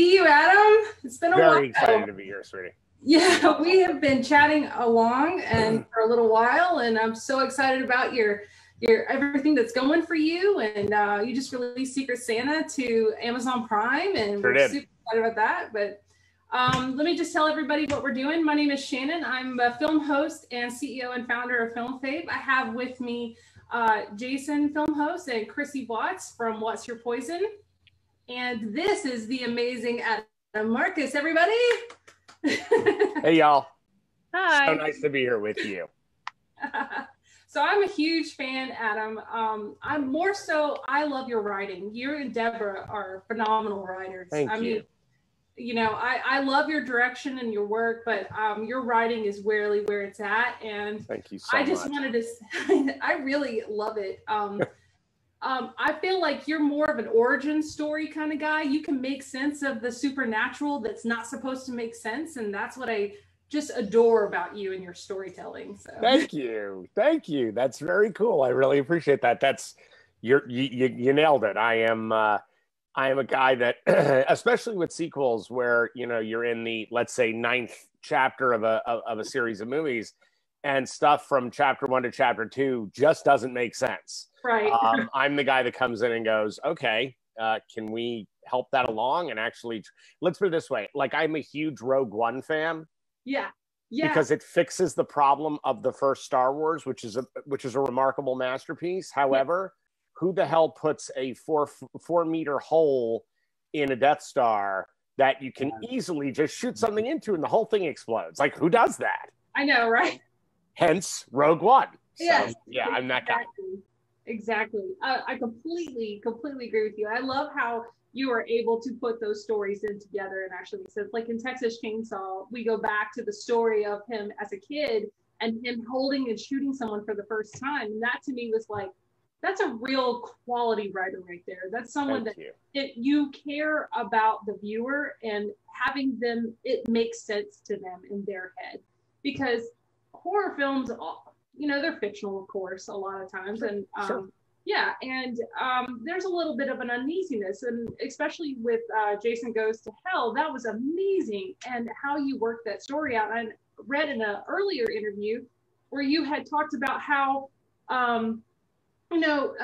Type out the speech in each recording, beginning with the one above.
see you, Adam. It's been a while. Very excited to be here, sweetie. Yeah, we have been chatting along and for a little while, and I'm so excited about your everything that's going for you. And you just released Secret Santa to Amazon Prime, and we're super excited about that. But let me just tell everybody what we're doing. My name is Shannon. I'm a film host and CEO and founder of FilmFave. I have with me Jason, film host, and Chrissy Watts from What's Your Poison. And this is the amazing Adam Marcus, everybody. Hey, y'all. Hi. So nice to be here with you. So I'm a huge fan, Adam. I'm more so, I love your writing. You and Deborah are phenomenal writers. Thank you. You know, I love your direction and your work, but your writing is rarely where it's at. And thank you so I just much. wanted to say, I really love it. I feel like you're more of an origin story kind of guy. You can make sense of the supernatural that's not supposed to make sense. And that's what I just adore about you and your storytelling. So Thank you. Thank you. That's very cool. I really appreciate that. That's you nailed it. I am a guy that, especially with sequels where, you know, you're in the, let's say, 9th chapter of a series of movies, and stuff from chapter 1 to chapter 2 just doesn't make sense. Right. I'm the guy that comes in and goes, okay, can we help that along? And actually, let's put it this way. Like, I'm a huge Rogue One fan. Yeah. Yeah. Because it fixes the problem of the first Star Wars, which is a remarkable masterpiece. However, who the hell puts a four meter hole in a Death Star that you can easily just shoot something into and the whole thing explodes? Like, who does that? I know, right? Hence Rogue One. So, yes, yeah, I'm that guy. Exactly. I completely agree with you. I love how you are able to put those stories in together and actually make sense. Like in Texas Chainsaw, we go back to the story of him as a kid and him holding and shooting someone for the first time. And that to me was like, that's a real quality writer right there. That's someone that you care about the viewer and having them, it makes sense to them in their head. Because horror films, you know, they're fictional, of course, a lot of times. And yeah, and there's a little bit of an uneasiness, and especially with Jason Goes to Hell, that was amazing. And how you worked that story out. I read in an earlier interview where you had talked about how, you know,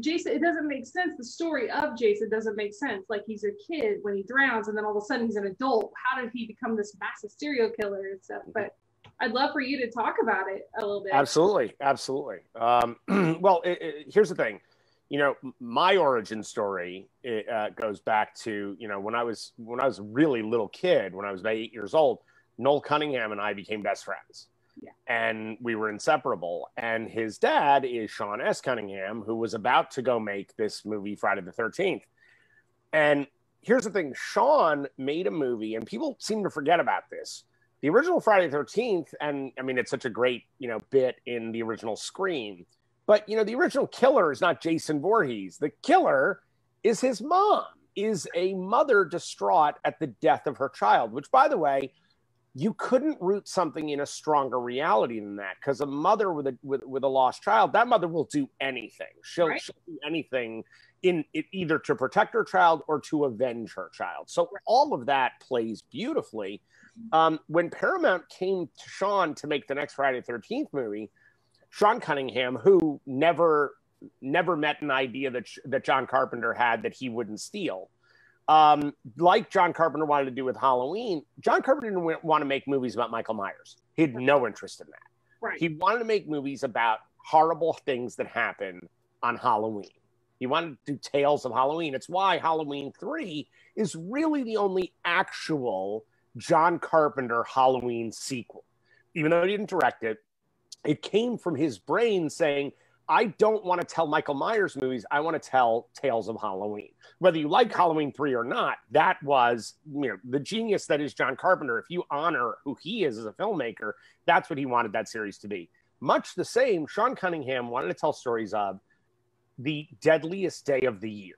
Jason, it doesn't make sense. The story of Jason doesn't make sense. Like, he's a kid when he drowns, and then all of a sudden he's an adult. How did he become this massive serial killer and stuff? But I'd love for you to talk about it a little bit. Absolutely. Absolutely. Well, here's the thing. You know, my origin story goes back to, you know, when I was a really little kid, when I was about 8 years old, Noel Cunningham and I became best friends. Yeah. And we were inseparable. And his dad is Sean S. Cunningham, who was about to go make this movie, Friday the 13th. And here's the thing. Sean made a movie, and people seem to forget about this. The original Friday the 13th, and I mean, it's such a great, you know, bit in the original Scream, but, you know, the original killer is not Jason Voorhees. The killer is his mom, is a mother distraught at the death of her child, which, by the way, you couldn't root something in a stronger reality than that, because a mother with a lost child, that mother will do anything. She'll do anything in it, either to protect her child or to avenge her child. So all of that plays beautifully. When Paramount came to Sean to make the next Friday the 13th movie, Sean Cunningham, who never met an idea that John Carpenter had that he wouldn't steal, like John Carpenter wanted to do with Halloween, John Carpenter didn't want to make movies about Michael Myers. He had no interest in that. Right. He wanted to make movies about horrible things that happen on Halloween. He wanted to do tales of Halloween. It's why Halloween 3 is really the only actual John Carpenter Halloween sequel. Even though he didn't direct it, it came from his brain saying, I don't want to tell Michael Myers movies. I want to tell tales of Halloween. Whether you like Halloween 3 or not, that was, you know, the genius that is John Carpenter. If you honor who he is as a filmmaker, that's what he wanted that series to be. Much the same, Sean Cunningham wanted to tell stories of the deadliest day of the year.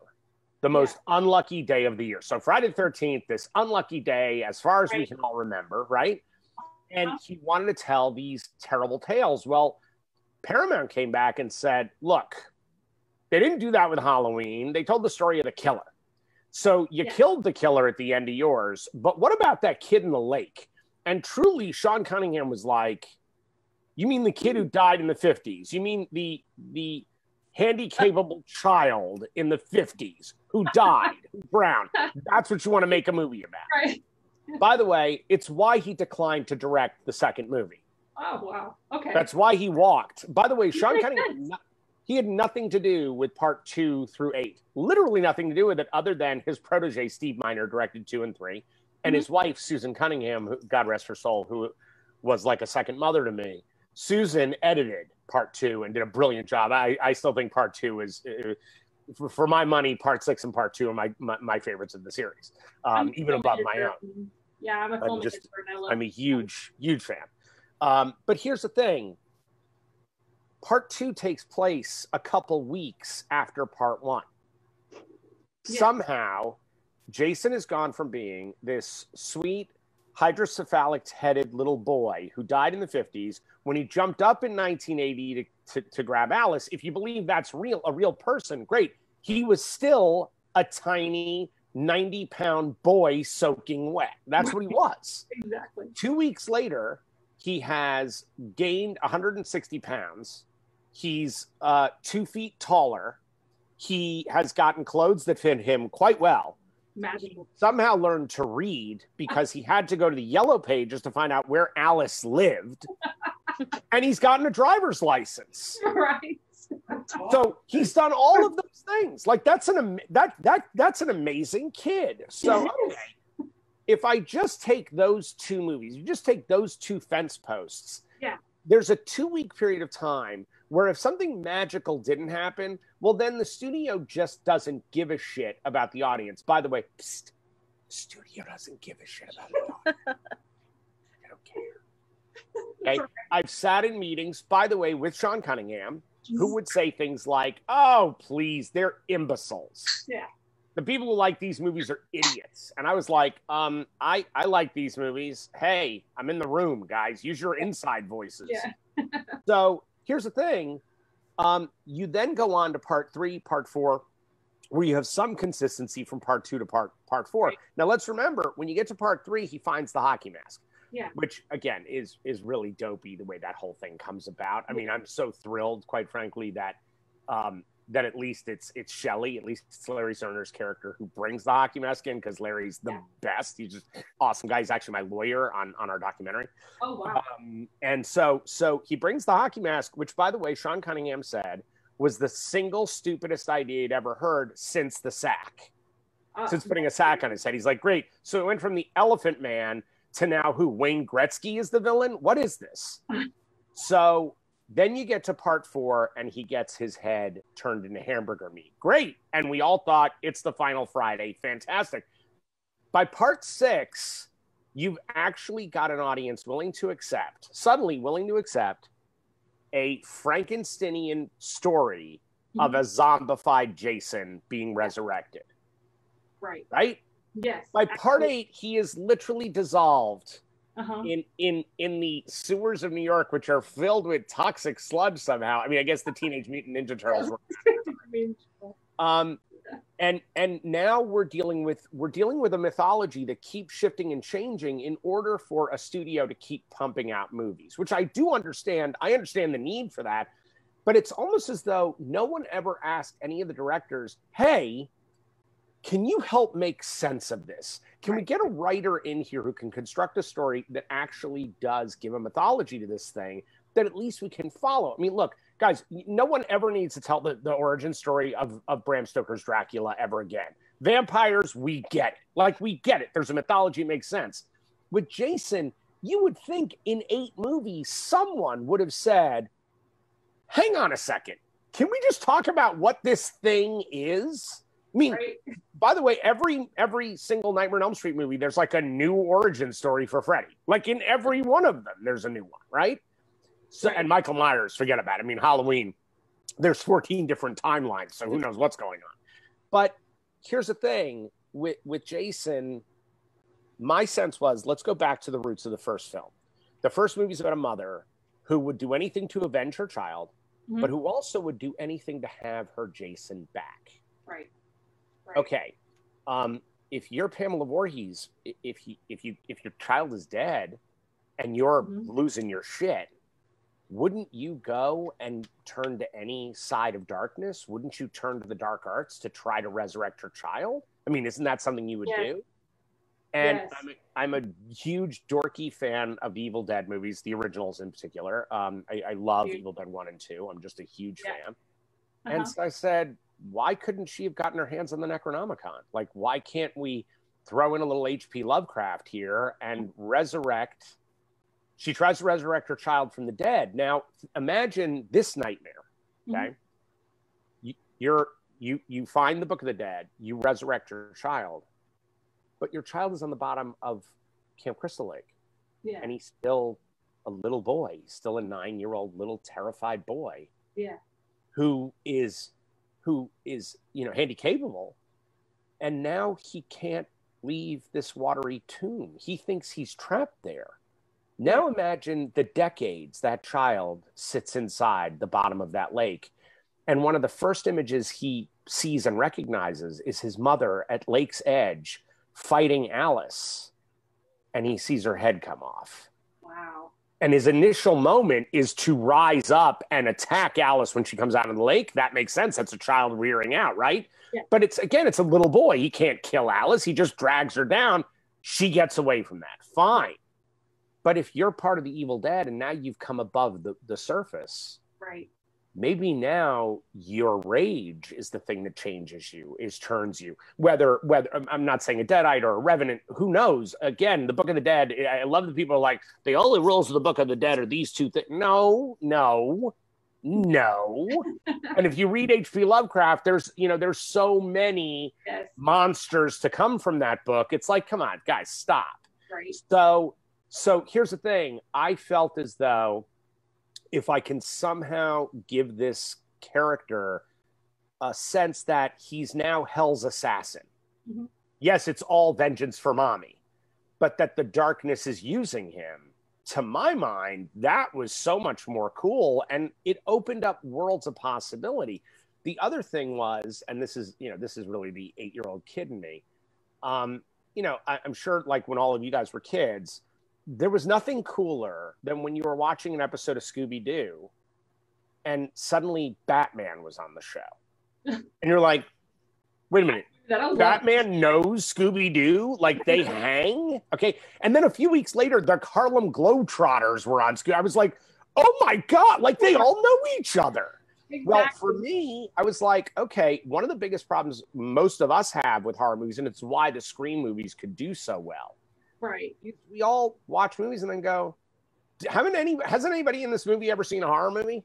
The most unlucky day of the year. So Friday the 13th, this unlucky day, as far as we can all remember, right? And he wanted to tell these terrible tales. Well, Paramount came back and said, look, they didn't do that with Halloween. They told the story of the killer. So you killed the killer at the end of yours, but what about that kid in the lake? And truly, Sean Cunningham was like, you mean the kid who died in the 50s? You mean the handy-capable child in the 50s who died, who drowned? That's what you want to make a movie about. Right. By the way, it's why he declined to direct the second movie. Oh, wow. Okay. That's why he walked. By the way, Sean Cunningham, he had nothing to do with part 2 through 8. Literally nothing to do with it other than his protege, Steve Miner, directed 2 and 3. And his wife, Susan Cunningham, who, God rest her soul, who was like a second mother to me. Susan edited part 2 and did a brilliant job. I still think part 2 is, for my money, part 6 and part 2 are my favorites of the series, even above my own. Yeah, I'm a filmmaker. I'm a huge fan. But here's the thing. Part 2 takes place a couple weeks after part 1. Yeah. Somehow, Jason has gone from being this sweet, hydrocephalic-headed little boy who died in the 50s when he jumped up in 1980 to grab Alice. If you believe that's real, a real person, great. He was still a tiny 90-pound boy soaking wet. That's what he was. Exactly. 2 weeks later, he has gained 160 pounds. He's 2 feet taller. He has gotten clothes that fit him quite well. Magical. Somehow learned to read because he had to go to the yellow pages to find out where Alice lived. And he's gotten a driver's license. Right. So he's done all of those things. Like that's an amazing kid. So okay, if I just take those 2 movies, you just take those 2 fence posts. Yeah. There's a 2-week period of time where if something magical didn't happen, well, then the studio just doesn't give a shit about the audience. By the way, psst, the studio doesn't give a shit about the audience. I don't care. Okay? I've sat in meetings, by the way, with Sean Cunningham, who would say things like, oh, please, they're imbeciles. Yeah. The people who like these movies are idiots. And I was like, I like these movies. Hey, I'm in the room, guys. Use your inside voices. Yeah. So here's the thing. You then go on to part 3, part 4, where you have some consistency from part 2 to part 4. Right. Now, let's remember, when you get to part 3, he finds the hockey mask. Yeah. Which, again, is really dopey the way that whole thing comes about. I mean, I'm so thrilled, quite frankly, that that at least it's Shelley, at least it's Larry Cerner's character who brings the hockey mask in, because Larry's the best. He's just awesome guy. He's actually my lawyer on our documentary. Oh, wow. And so he brings the hockey mask, which, by the way, Sean Cunningham said was the single stupidest idea he'd ever heard since the sack. Since putting a sack on his head. He's like, great. So it went from the Elephant Man to now who? Wayne Gretzky is the villain? What is this? So then you get to part 4 and he gets his head turned into hamburger meat. Great. And we all thought it's the final Friday. Fantastic. By part 6, you've actually got an audience suddenly willing to accept a Frankensteinian story of a zombified Jason being resurrected. Right. Right? Yes. By part 8, he is literally dissolved in the sewers of New York, which are filled with toxic sludge somehow. I mean, I guess the Teenage Mutant Ninja Turtles were. And now we're dealing with a mythology that keeps shifting and changing in order for a studio to keep pumping out movies, which I do understand. I understand the need for that, but it's almost as though no one ever asked any of the directors, hey, can you help make sense of this? Can we get a writer in here who can construct a story that actually does give a mythology to this thing that at least we can follow? I mean, look, guys, no one ever needs to tell the origin story of Bram Stoker's Dracula ever again. Vampires, we get it. Like, we get it. There's a mythology, it makes sense. With Jason, you would think in 8 movies, someone would have said, hang on a second. Can we just talk about what this thing is? I mean, by the way, every single Nightmare on Elm Street movie, there's like a new origin story for Freddy. Like in every one of them, there's a new one, right? So, and Michael Myers, forget about it. I mean, Halloween, there's 14 different timelines, so who knows what's going on. But here's the thing, with Jason, my sense was, let's go back to the roots of the first film. The first movie is about a mother who would do anything to avenge her child, but who also would do anything to have her Jason back. Right. Okay. If you're Pamela Voorhees, if your child is dead and you're losing your shit, wouldn't you go and turn to any side of darkness? Wouldn't you turn to the dark arts to try to resurrect your child? I mean, isn't that something you would do? And I'm a huge dorky fan of the Evil Dead movies, the originals in particular. I love Evil Dead 1 and 2. I'm just a huge fan. And so I said, why couldn't she have gotten her hands on the Necronomicon? Like, why can't we throw in a little H.P. Lovecraft here and resurrect? She tries to resurrect her child from the dead. Now, imagine this nightmare, okay? You find the Book of the Dead, you resurrect your child, but your child is on the bottom of Camp Crystal Lake. Yeah. And he's still a little boy. He's still a 9-year-old little terrified boy. Yeah. Who is, handy capable. And now he can't leave this watery tomb. He thinks he's trapped there. Now imagine the decades that child sits inside the bottom of that lake. And one of the first images he sees and recognizes is his mother at lake's edge fighting Alice. And he sees her head come off. Wow. And his initial moment is to rise up and attack Alice when she comes out of the lake. That makes sense. That's a child rearing out, right? Yeah. But it's a little boy. He can't kill Alice. He just drags her down. She gets away from that. Fine. But if you're part of the Evil Dead and now you've come above the surface, right? Maybe now your rage is the thing that changes you, turns you. Whether I'm not saying a Deadite or a Revenant, who knows? Again, the Book of the Dead. I love that people are like, the only rules of the Book of the Dead are these two things. No. And if you read H.P. Lovecraft, there's so many monsters to come from that book. It's like, come on, guys, stop. Right. So here's the thing. I felt as though if I can somehow give this character a sense that he's now Hell's assassin. Mm-hmm. Yes, it's all vengeance for mommy, but that the darkness is using him. To my mind, that was so much more cool, and it opened up worlds of possibility. The other thing was, and this is really the 8-year-old kid in me. I'm sure, like when all of you guys were kids, there was nothing cooler than when you were watching an episode of Scooby-Doo and suddenly Batman was on the show. And you're like, wait a minute, Batman knows Scooby-Doo? Like, they hang? Okay. And then a few weeks later, the Harlem Globetrotters were on Scooby. I was like, oh my God, like they all know each other. Exactly. Well, for me, I was like, okay, one of the biggest problems most of us have with horror movies, and it's why the Scream movies could do so well. Right. We all watch movies and then go, hasn't anybody in this movie ever seen a horror movie?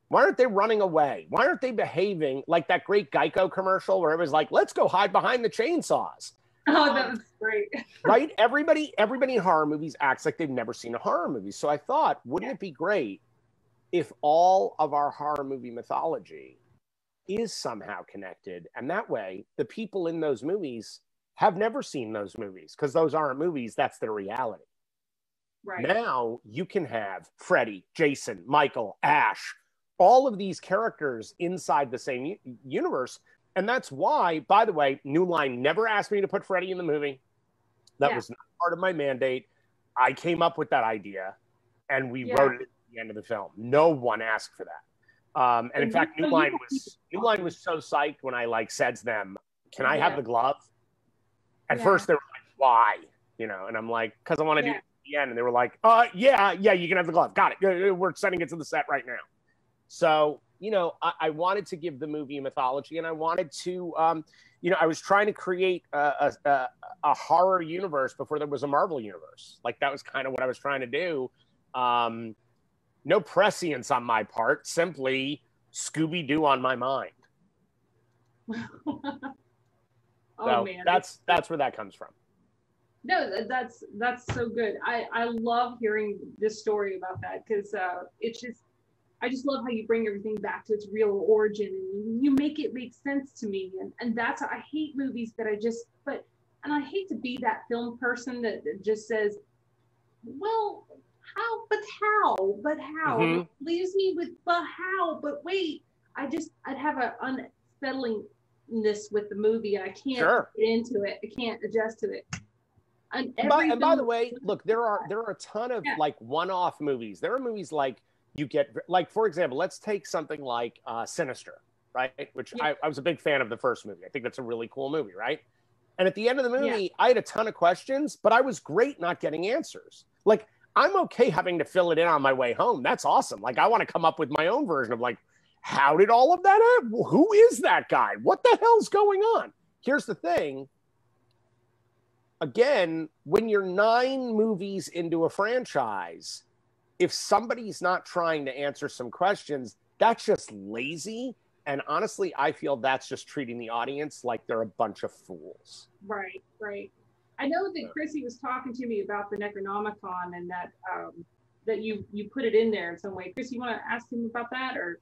Why aren't they running away? Why aren't they behaving like that great Geico commercial where it was like, let's go hide behind the chainsaws? Oh, that was great. Right? Everybody in horror movies acts like they've never seen a horror movie. So I thought, wouldn't it be great if all of our horror movie mythology is somehow connected? And that way, the people in those movies have never seen those movies because those aren't movies. That's their reality. Right. Now you can have Freddy, Jason, Michael, Ash, all of these characters inside the same universe. And that's why, by the way, New Line never asked me to put Freddy in the movie. That was not part of my mandate. I came up with that idea and we wrote it at the end of the film. No one asked for that. And in fact, New Line was so psyched when I said to them, can I have the glove? At first, they were like, why? And I'm like, because I want to do it at the end. And they were like, yeah, you can have the glove. Got it. We're sending it to the set right now. So, I wanted to give the movie a mythology, and I wanted to, I was trying to create a horror universe before there was a Marvel universe. Like, that was kind of what I was trying to do. No prescience on my part, simply Scooby-Doo on my mind. So man, that's where that comes from. No, that's so good. I love hearing this story about that because I just love how you bring everything back to its real origin and you make it make sense to me. And that's, I hate movies that and I hate to be that film person that just says, well, but how? Mm-hmm. Leaves me with, but how? But wait, I'd have an unsettling this with the movie. I can't Sure. get into it. I can't adjust to it. And by the way, look, there are a ton of like one-off movies. There are movies like you get, like, for example, let's take something like Sinister, right? Which I was a big fan of the first movie. I think that's a really cool movie, right? And at the end of the movie, I had a ton of questions, but I was great not getting answers. Like, I'm okay having to fill it in on my way home. That's awesome. Like, I want to come up with my own version of like, how did all of that happen? Who is that guy? What the hell's going on? Here's the thing. Again, when you're 9 movies into a franchise, if somebody's not trying to answer some questions, that's just lazy. And honestly, I feel that's just treating the audience like they're a bunch of fools. Right, right. I know that Chrissy was talking to me about the Necronomicon and that that you put it in there in some way. Chris, you want to ask him about that, or?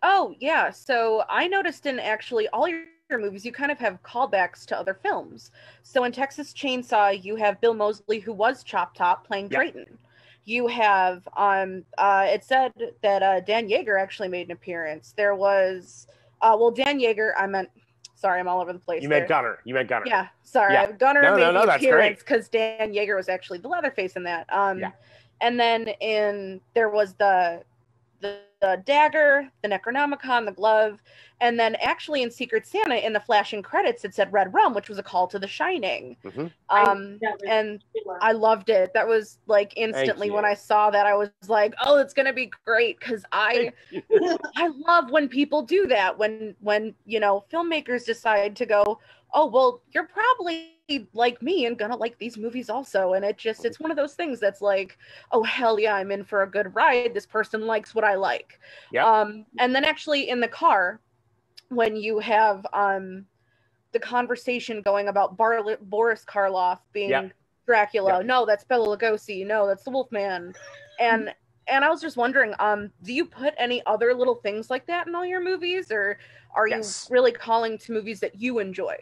Oh, yeah. So I noticed in actually all your movies, you kind of have callbacks to other films. So in Texas Chainsaw, you have Bill Moseley, who was Chop Top, playing Drayton. You have, it said that Dan Yeager actually made an appearance. There was, Dan Yeager, sorry, I'm all over the place. You meant Gunner. Yeah, sorry. Yeah. Gunner made an appearance because Dan Yeager was actually the Leatherface in that. And then there was the dagger, the Necronomicon, the glove, and then actually in Secret Santa, in the flashing credits, it said Red Rum, which was a call to The Shining. And I loved it. That was like instantly when I saw that, I was like, oh, it's gonna be great, because I love when people do that, when filmmakers decide to go, oh, well, you're probably like me and gonna like these movies also. And it's one of those things that's like, oh, hell yeah, I'm in for a good ride. This person likes what I like. And then actually in the car, when you have the conversation going about Boris Karloff being Dracula, no, that's Bela Lugosi, no, that's the Wolfman. And I was just wondering, do you put any other little things like that in all your movies, or are you really calling to movies that you enjoy?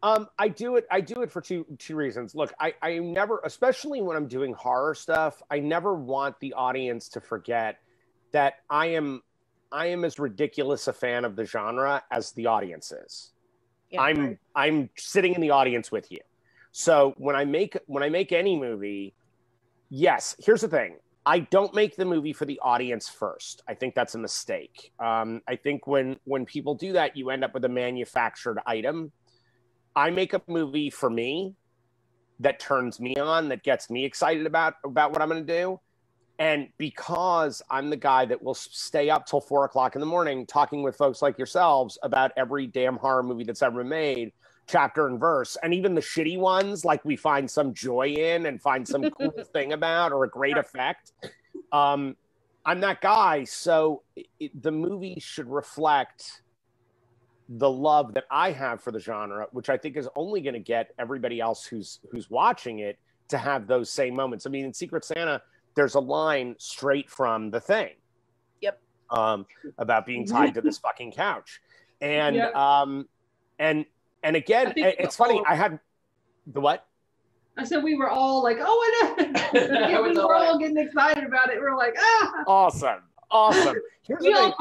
I do it for two reasons. Look, I never, especially when I'm doing horror stuff, I never want the audience to forget that I am as ridiculous a fan of the genre as the audience is. I'm sitting in the audience with you. So when I make any movie, yes, here's the thing. I don't make the movie for the audience first. I think that's a mistake. I think when people do that, you end up with a manufactured item. I make a movie for me that turns me on, that gets me excited about what I'm going to do. And because I'm the guy that will stay up till 4 o'clock in the morning talking with folks like yourselves about every damn horror movie that's ever been made, chapter and verse, and even the shitty ones, like we find some joy in and find some cool thing about or a great effect. I'm that guy. So the movie should reflect the love that I have for the genre, which I think is only going to get everybody else who's watching it to have those same moments. I mean, in Secret Santa, there's a line straight from The Thing. About being tied to this fucking couch. And and again, it's funny, I had the what? I said we were all like, oh, I know. We were all getting excited about it. We're like, ah. Awesome. Here's the thing.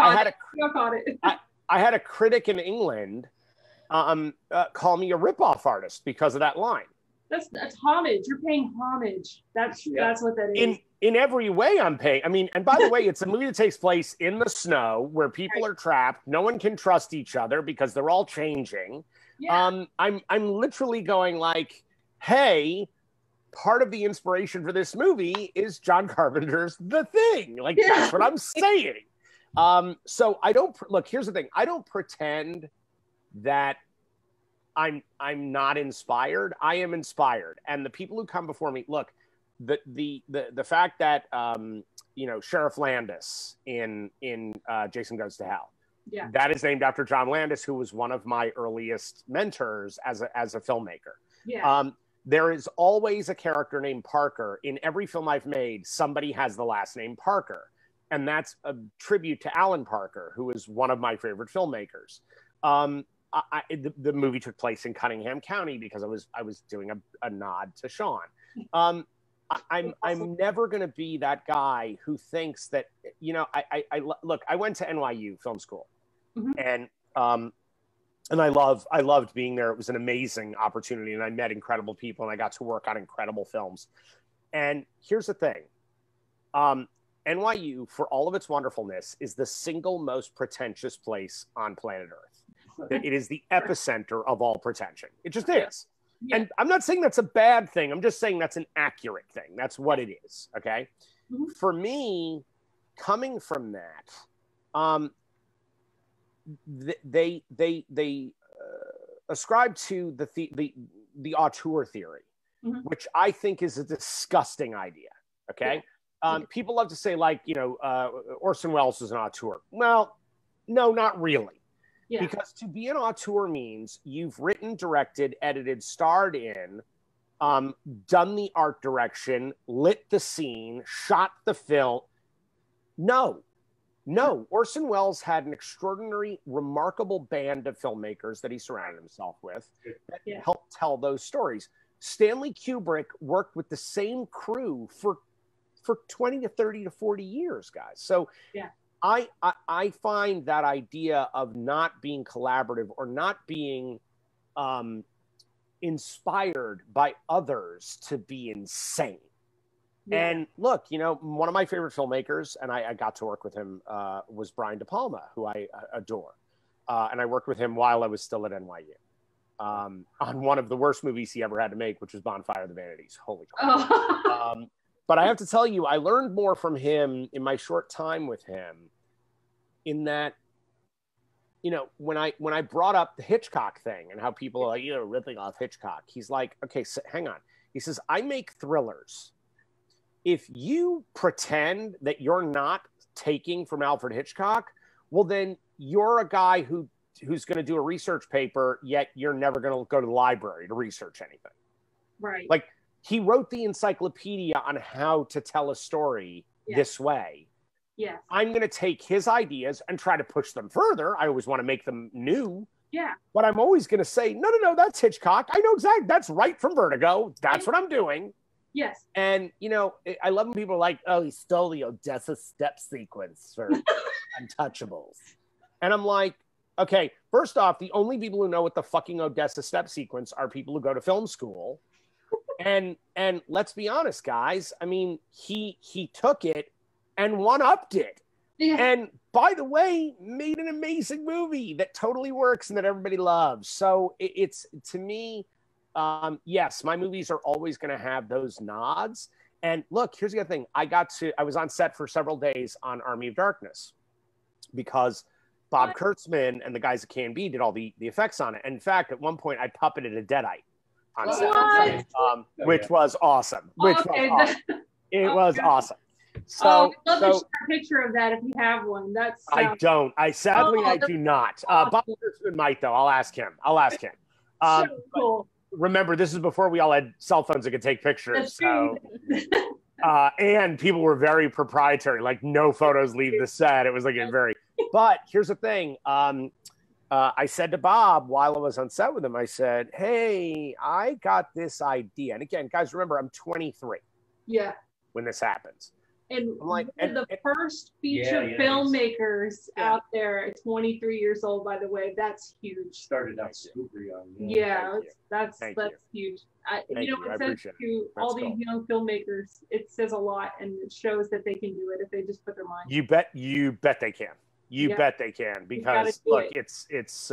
I had a critic in England call me a ripoff artist because of that line. That's homage. You're paying homage. That's what that is. In every way, I'm paying. I mean, and by the way, it's a movie that takes place in the snow where people are trapped. No one can trust each other because they're all changing. I'm literally going like, hey, part of the inspiration for this movie is John Carpenter's The Thing. Like, that's what I'm saying. So I don't look. Here's the thing. I don't pretend that I'm not inspired. I am inspired, and the people who come before me. Look, the fact that Sheriff Landis in Jason Goes to Hell, that is named after John Landis, who was one of my earliest mentors as a filmmaker. There is always a character named Parker in every film I've made. Somebody has the last name Parker. And that's a tribute to Alan Parker, who is one of my favorite filmmakers. The movie took place in Cunningham County because I was doing a nod to Sean. I'm never going to be that guy who thinks that, look, I went to NYU film school, and And I loved being there. It was an amazing opportunity, and I met incredible people, and I got to work on incredible films. And here's the thing. NYU, for all of its wonderfulness, is the single most pretentious place on planet Earth. It is the epicenter of all pretension. It just is. Yeah. And I'm not saying that's a bad thing. I'm just saying that's an accurate thing. That's what it is. Okay. Mm-hmm. For me, coming from that, they ascribe to the auteur theory, mm-hmm. which I think is a disgusting idea. Okay. Yeah. People love to say, like, Orson Welles is an auteur. Well, no, not really. Yeah. Because to be an auteur means you've written, directed, edited, starred in, done the art direction, lit the scene, shot the film. No. Orson Welles had an extraordinary, remarkable band of filmmakers that he surrounded himself with that helped tell those stories. Stanley Kubrick worked with the same crew for 20 to 30 to 40 years, guys. So I find that idea of not being collaborative or not being inspired by others to be insane. Yeah. And look, one of my favorite filmmakers, and I got to work with him, was Brian De Palma, who I adore. And I worked with him while I was still at NYU on one of the worst movies he ever had to make, which was Bonfire of the Vanities. Holy crap. Oh. But I have to tell you, I learned more from him in my short time with him, in that, when I brought up the Hitchcock thing and how people are like, ripping off Hitchcock, he's like, okay, so hang on. He says, I make thrillers. If you pretend that you're not taking from Alfred Hitchcock, well, then you're a guy who's going to do a research paper, yet you're never going to go to the library to research anything. Right. Like, he wrote the encyclopedia on how to tell a story this way. Yeah. I'm going to take his ideas and try to push them further. I always want to make them new. Yeah. But I'm always going to say, no, that's Hitchcock. I know exactly. That's right from Vertigo. That's what I'm doing. Yes. And, I love when people are like, oh, he stole the Odessa step sequence for Untouchables. And I'm like, okay, first off, the only people who know what the fucking Odessa step sequence are people who go to film school. And let's be honest, guys. I mean, he took it and one-upped it. Yeah. And by the way, made an amazing movie that totally works and that everybody loves. So it's to me, yes, my movies are always going to have those nods. And look, here's the other thing. I was on set for several days on Army of Darkness because Bob Kurtzman and the guys at K&B did all the effects on it. And in fact, at one point, I puppeted a Deadite on set, which was awesome. It was awesome. So, I'd love to share a picture of that if you have one. That's I don't. I do not. Awesome. Bob Kurtzman might, though. I'll ask him. So cool. Remember, this is before we all had cell phones that could take pictures. So, and people were very proprietary. Like, no photos leave the set. It was like a very. But here's the thing. I said to Bob while I was on set with him, I said, hey, I got this idea. And again, guys, remember, I'm 23. Yeah. When this happens. And one of the first feature filmmakers out there at 23 years old, by the way. That's huge. Started out super young. Yeah, that's huge. It says to all these young filmmakers, it says a lot, and it shows that they can do it if they just put their mind. You bet they can. You bet they can, because look, it's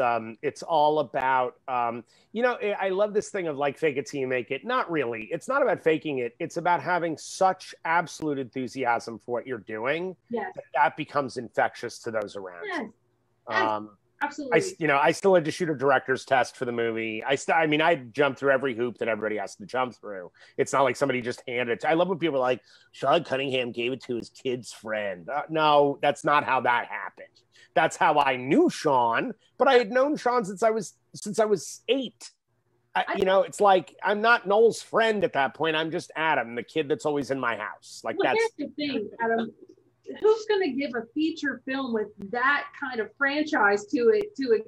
all about, I love this thing of like, fake it till you make it. Not really. It's not about faking it. It's about having such absolute enthusiasm for what you're doing that becomes infectious to those around you. Absolutely. I still had to shoot a director's test for the movie. I jumped through every hoop that everybody has to jump through. It's not like somebody just handed it. I love when people are like, Sean Cunningham gave it to his kid's friend. No, that's not how that happened. That's how I knew Sean, but I had known Sean since I was 8. It's like, I'm not Noel's friend at that point. I'm just Adam, the kid that's always in my house. Like, here's the thing, Adam. Who's going to give a feature film with that kind of franchise to a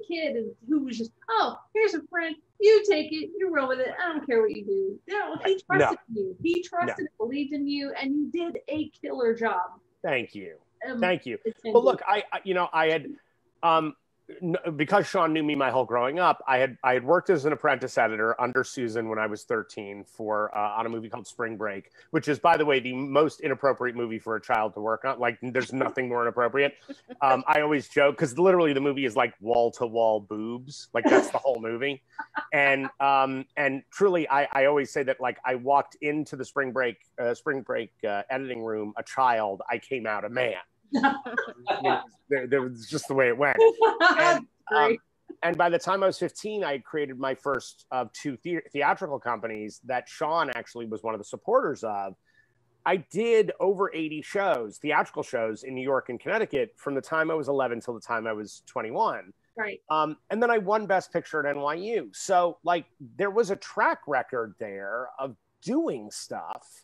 kid and who was just, oh, here's a friend, you take it, you roll with it, I don't care what you do. No, he trusted you. He trusted, believed in you, and you did a killer job. Thank you. Thank you. Well, look, I had because Sean knew me my whole growing up, I had worked as an apprentice editor under Susan when I was 13 for on a movie called Spring Break, which is, by the way, the most inappropriate movie for a child to work on. Like, there's nothing more inappropriate. I always joke because literally the movie is like wall to wall boobs, like that's the whole movie. And truly, I always say that, like, I walked into the Spring Break editing room a child, I came out a man. There was just the way it went. And by the time I was 15, I had created my first of two theatrical companies that Sean actually was one of the supporters of. I did over 80 shows, theatrical shows in New York and Connecticut from the time I was 11 till the time I was 21. Right. And then I won Best Picture at NYU. So, like, there was a track record there of doing stuff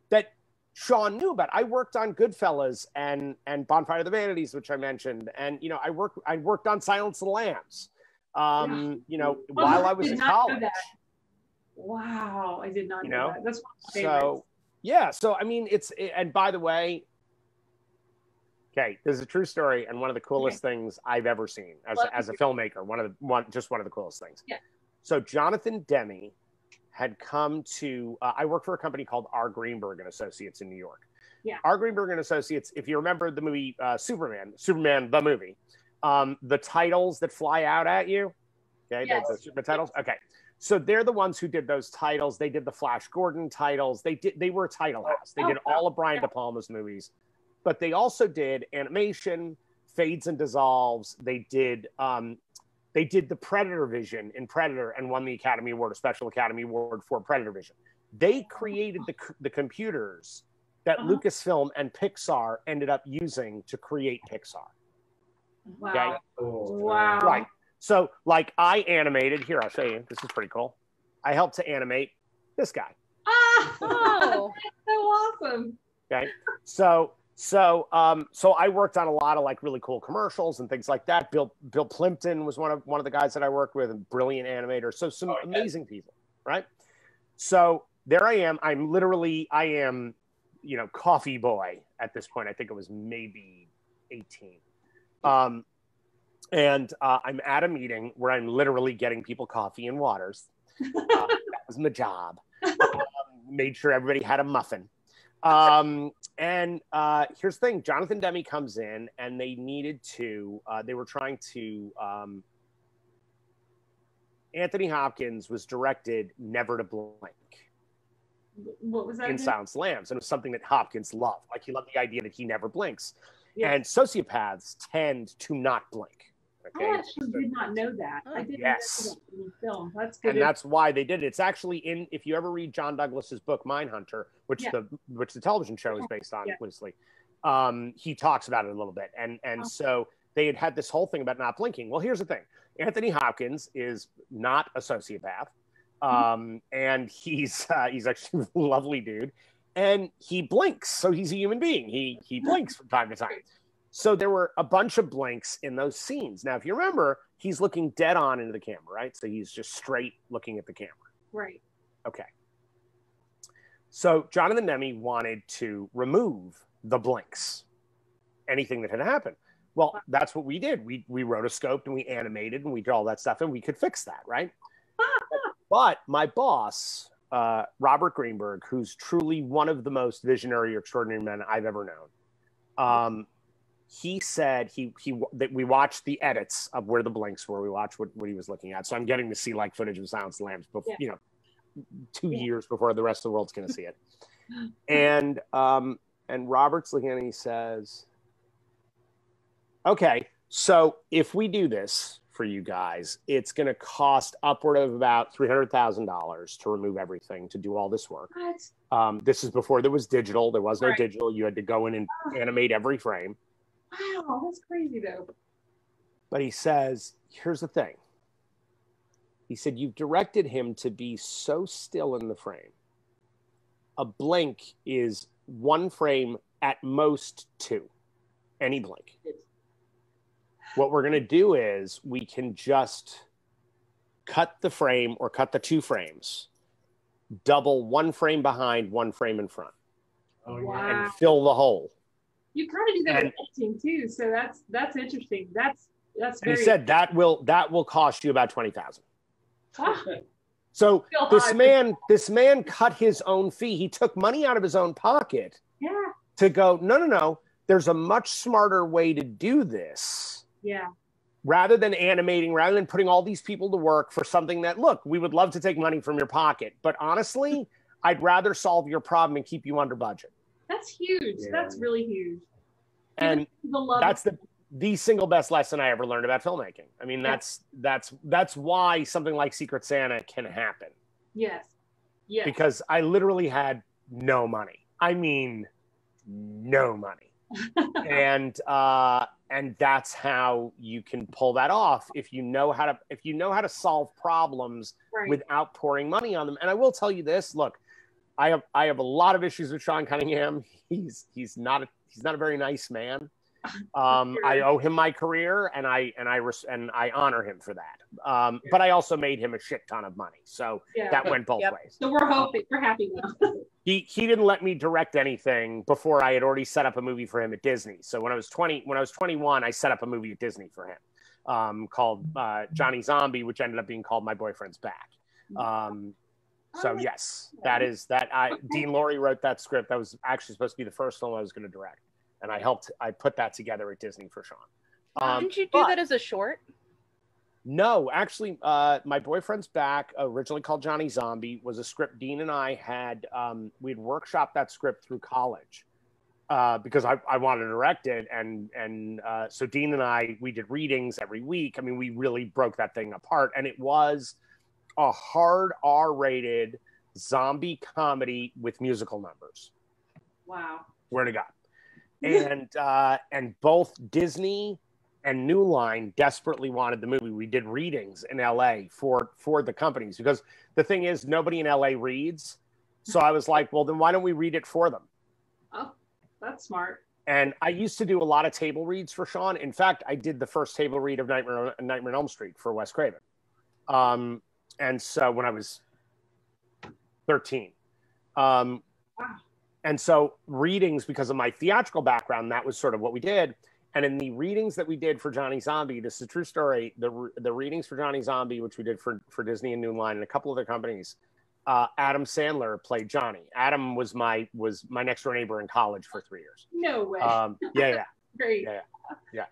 that Sean knew about. I worked on Goodfellas and Bonfire of the Vanities, which I mentioned, and I worked on Silence of the Lambs. While I was in college. Wow, I did not know that. That's one of my favorites. So I mean, and by the way, okay, this is a true story and one of the coolest things I've ever seen as a filmmaker. One of the coolest things. Yeah. So Jonathan Demme had come to, I work for a company called R. Greenberg and Associates in New York. Yeah. R. Greenberg and Associates, if you remember the movie Superman, the movie, the titles that fly out at you, okay, yes. the titles, okay. So they're the ones who did those titles. They did the Flash Gordon titles. They were a title house. They did all of Brian De Palma's movies, but they also did animation, fades and dissolves. They did the Predator Vision in Predator and won the Academy Award, a Special Academy Award for Predator Vision. They created the computers that Lucasfilm and Pixar ended up using to create Pixar. Wow. Okay? Wow. Right. So, like, I animated, here, I'll show you. This is pretty cool. I helped to animate this guy. Oh, so awesome. Okay. So I worked on a lot of, like, really cool commercials and things like that. Bill Plimpton was one of the guys that I worked with, a brilliant animator. So some amazing people, right? So there I am. I am, coffee boy at this point. I think it was maybe 18. And I'm at a meeting where I'm literally getting people coffee and waters. That was my job. Made sure everybody had a muffin. And here's the thing, Jonathan Demme comes in and they needed to, they were trying to, Anthony Hopkins was directed never to blink. What was that? In Silence of the Lambs. And it was something that Hopkins loved. Like, he loved the idea that he never blinks. Yeah. And sociopaths tend to not blink. Okay? I actually did not know that. I didn't know that in the film. That's good. And that's why they did it. It's actually if you ever read John Douglas's book Mindhunter, which the television show is based on, loosely, he talks about it a little bit. And so they had this whole thing about not blinking. Well, here's the thing. Anthony Hopkins is not a sociopath. And he's actually a lovely dude. And he blinks. So he's a human being. He blinks from time to time. So there were a bunch of blinks in those scenes. Now, if you remember, he's looking dead on into the camera, right? So he's just straight looking at the camera. Right. Okay. So Jonathan Demme wanted to remove the blinks, anything that had happened. Well, that's what we did. We rotoscoped and we animated and we did all that stuff and we could fix that, right? But my boss, Robert Greenberg, who's truly one of the most visionary or extraordinary men I've ever known, he said that we watched the edits of where the blinks were. We watched what he was looking at. So I'm getting to see, like, footage of Silence of the Lambs, before, 2 years before the rest of the world's going to see it. And Robert's looking at it and he says, okay, so if we do this for you guys, it's going to cost upward of about $300,000 to remove everything, to do all this work. What? This is before there was digital. There was no digital. You had to go in and animate every frame. Wow, that's crazy though. But he says, here's the thing. He said, you've directed him to be so still in the frame. A blink is one frame, at most two. Any blink. What we're going to do is we can just cut the frame or cut the two frames, double one frame behind, one frame in front, and fill the hole. You kind of do that with editing too, so that's interesting. That's and he said that will cost you about $20,000. Ah, so this man cut his own fee. He took money out of his own pocket to go, no. There's a much smarter way to do this. Yeah. Rather than animating, rather than putting all these people to work for something that, look, we would love to take money from your pocket, but honestly, I'd rather solve your problem and keep you under budget. That's huge. Yeah. That's really huge. And that's the single best lesson I ever learned about filmmaking. I mean, that's why something like Secret Santa can happen. Yes. Yes. Because I literally had no money. I mean, no money. And that's how you can pull that off if you know how to solve problems without pouring money on them. And I will tell you this, look, I have a lot of issues with Sean Cunningham. He's not a very nice man. I owe him my career, and I honor him for that. But I also made him a shit ton of money, so that went both ways. So we're happy now. He didn't let me direct anything before I had already set up a movie for him at Disney. So when I was 21, I set up a movie at Disney for him called Johnny Zombie, which ended up being called My Boyfriend's Back. So yes, Dean Laurie wrote that script. That was actually supposed to be the first film I was going to direct. And I put that together at Disney for Sean. Didn't you do that as a short? No, actually, My Boyfriend's Back, originally called Johnny Zombie, was a script Dean and I had, we'd workshopped that script through college because I wanted to direct it. And so Dean and I, we did readings every week. I mean, we really broke that thing apart. And it was a hard R-rated zombie comedy with musical numbers. Wow. Swear to God. And both Disney and New Line desperately wanted the movie. We did readings in LA for the companies because the thing is nobody in LA reads. So I was like, well, then why don't we read it for them? Oh, that's smart. And I used to do a lot of table reads for Sean. In fact, I did the first table read of Nightmare on Elm Street for Wes Craven. And so when I was 13, wow. And so readings, because of my theatrical background, that was sort of what we did. And in the readings that we did for Johnny Zombie, this is a true story, the readings for Johnny Zombie, which we did for Disney and New Line and a couple other companies, Adam Sandler played Johnny. Adam was my next door neighbor in college for 3 years. No way. Yeah. Great. Yeah.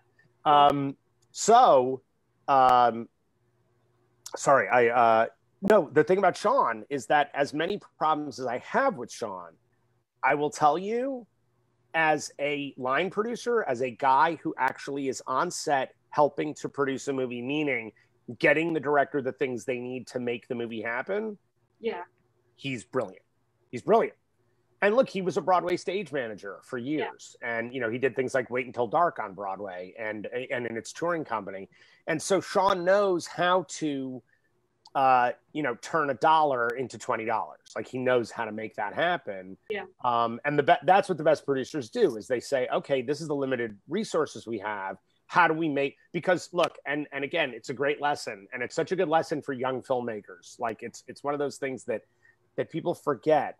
No, the thing about Sean is that as many problems as I have with Sean, I will tell you, as a line producer, as a guy who actually is on set helping to produce a movie, meaning getting the director the things they need to make the movie happen. Yeah. He's brilliant. And look, he was a Broadway stage manager for years. Yeah. And, he did things like Wait Until Dark on Broadway and in its touring company. And so Sean knows how to, turn $1 into $20. Like he knows how to make that happen. Yeah. And that's what the best producers do is they say, okay, this is the limited resources we have. How do we make, because look, and again, it's a great lesson and it's such a good lesson for young filmmakers. Like it's one of those things that people forget.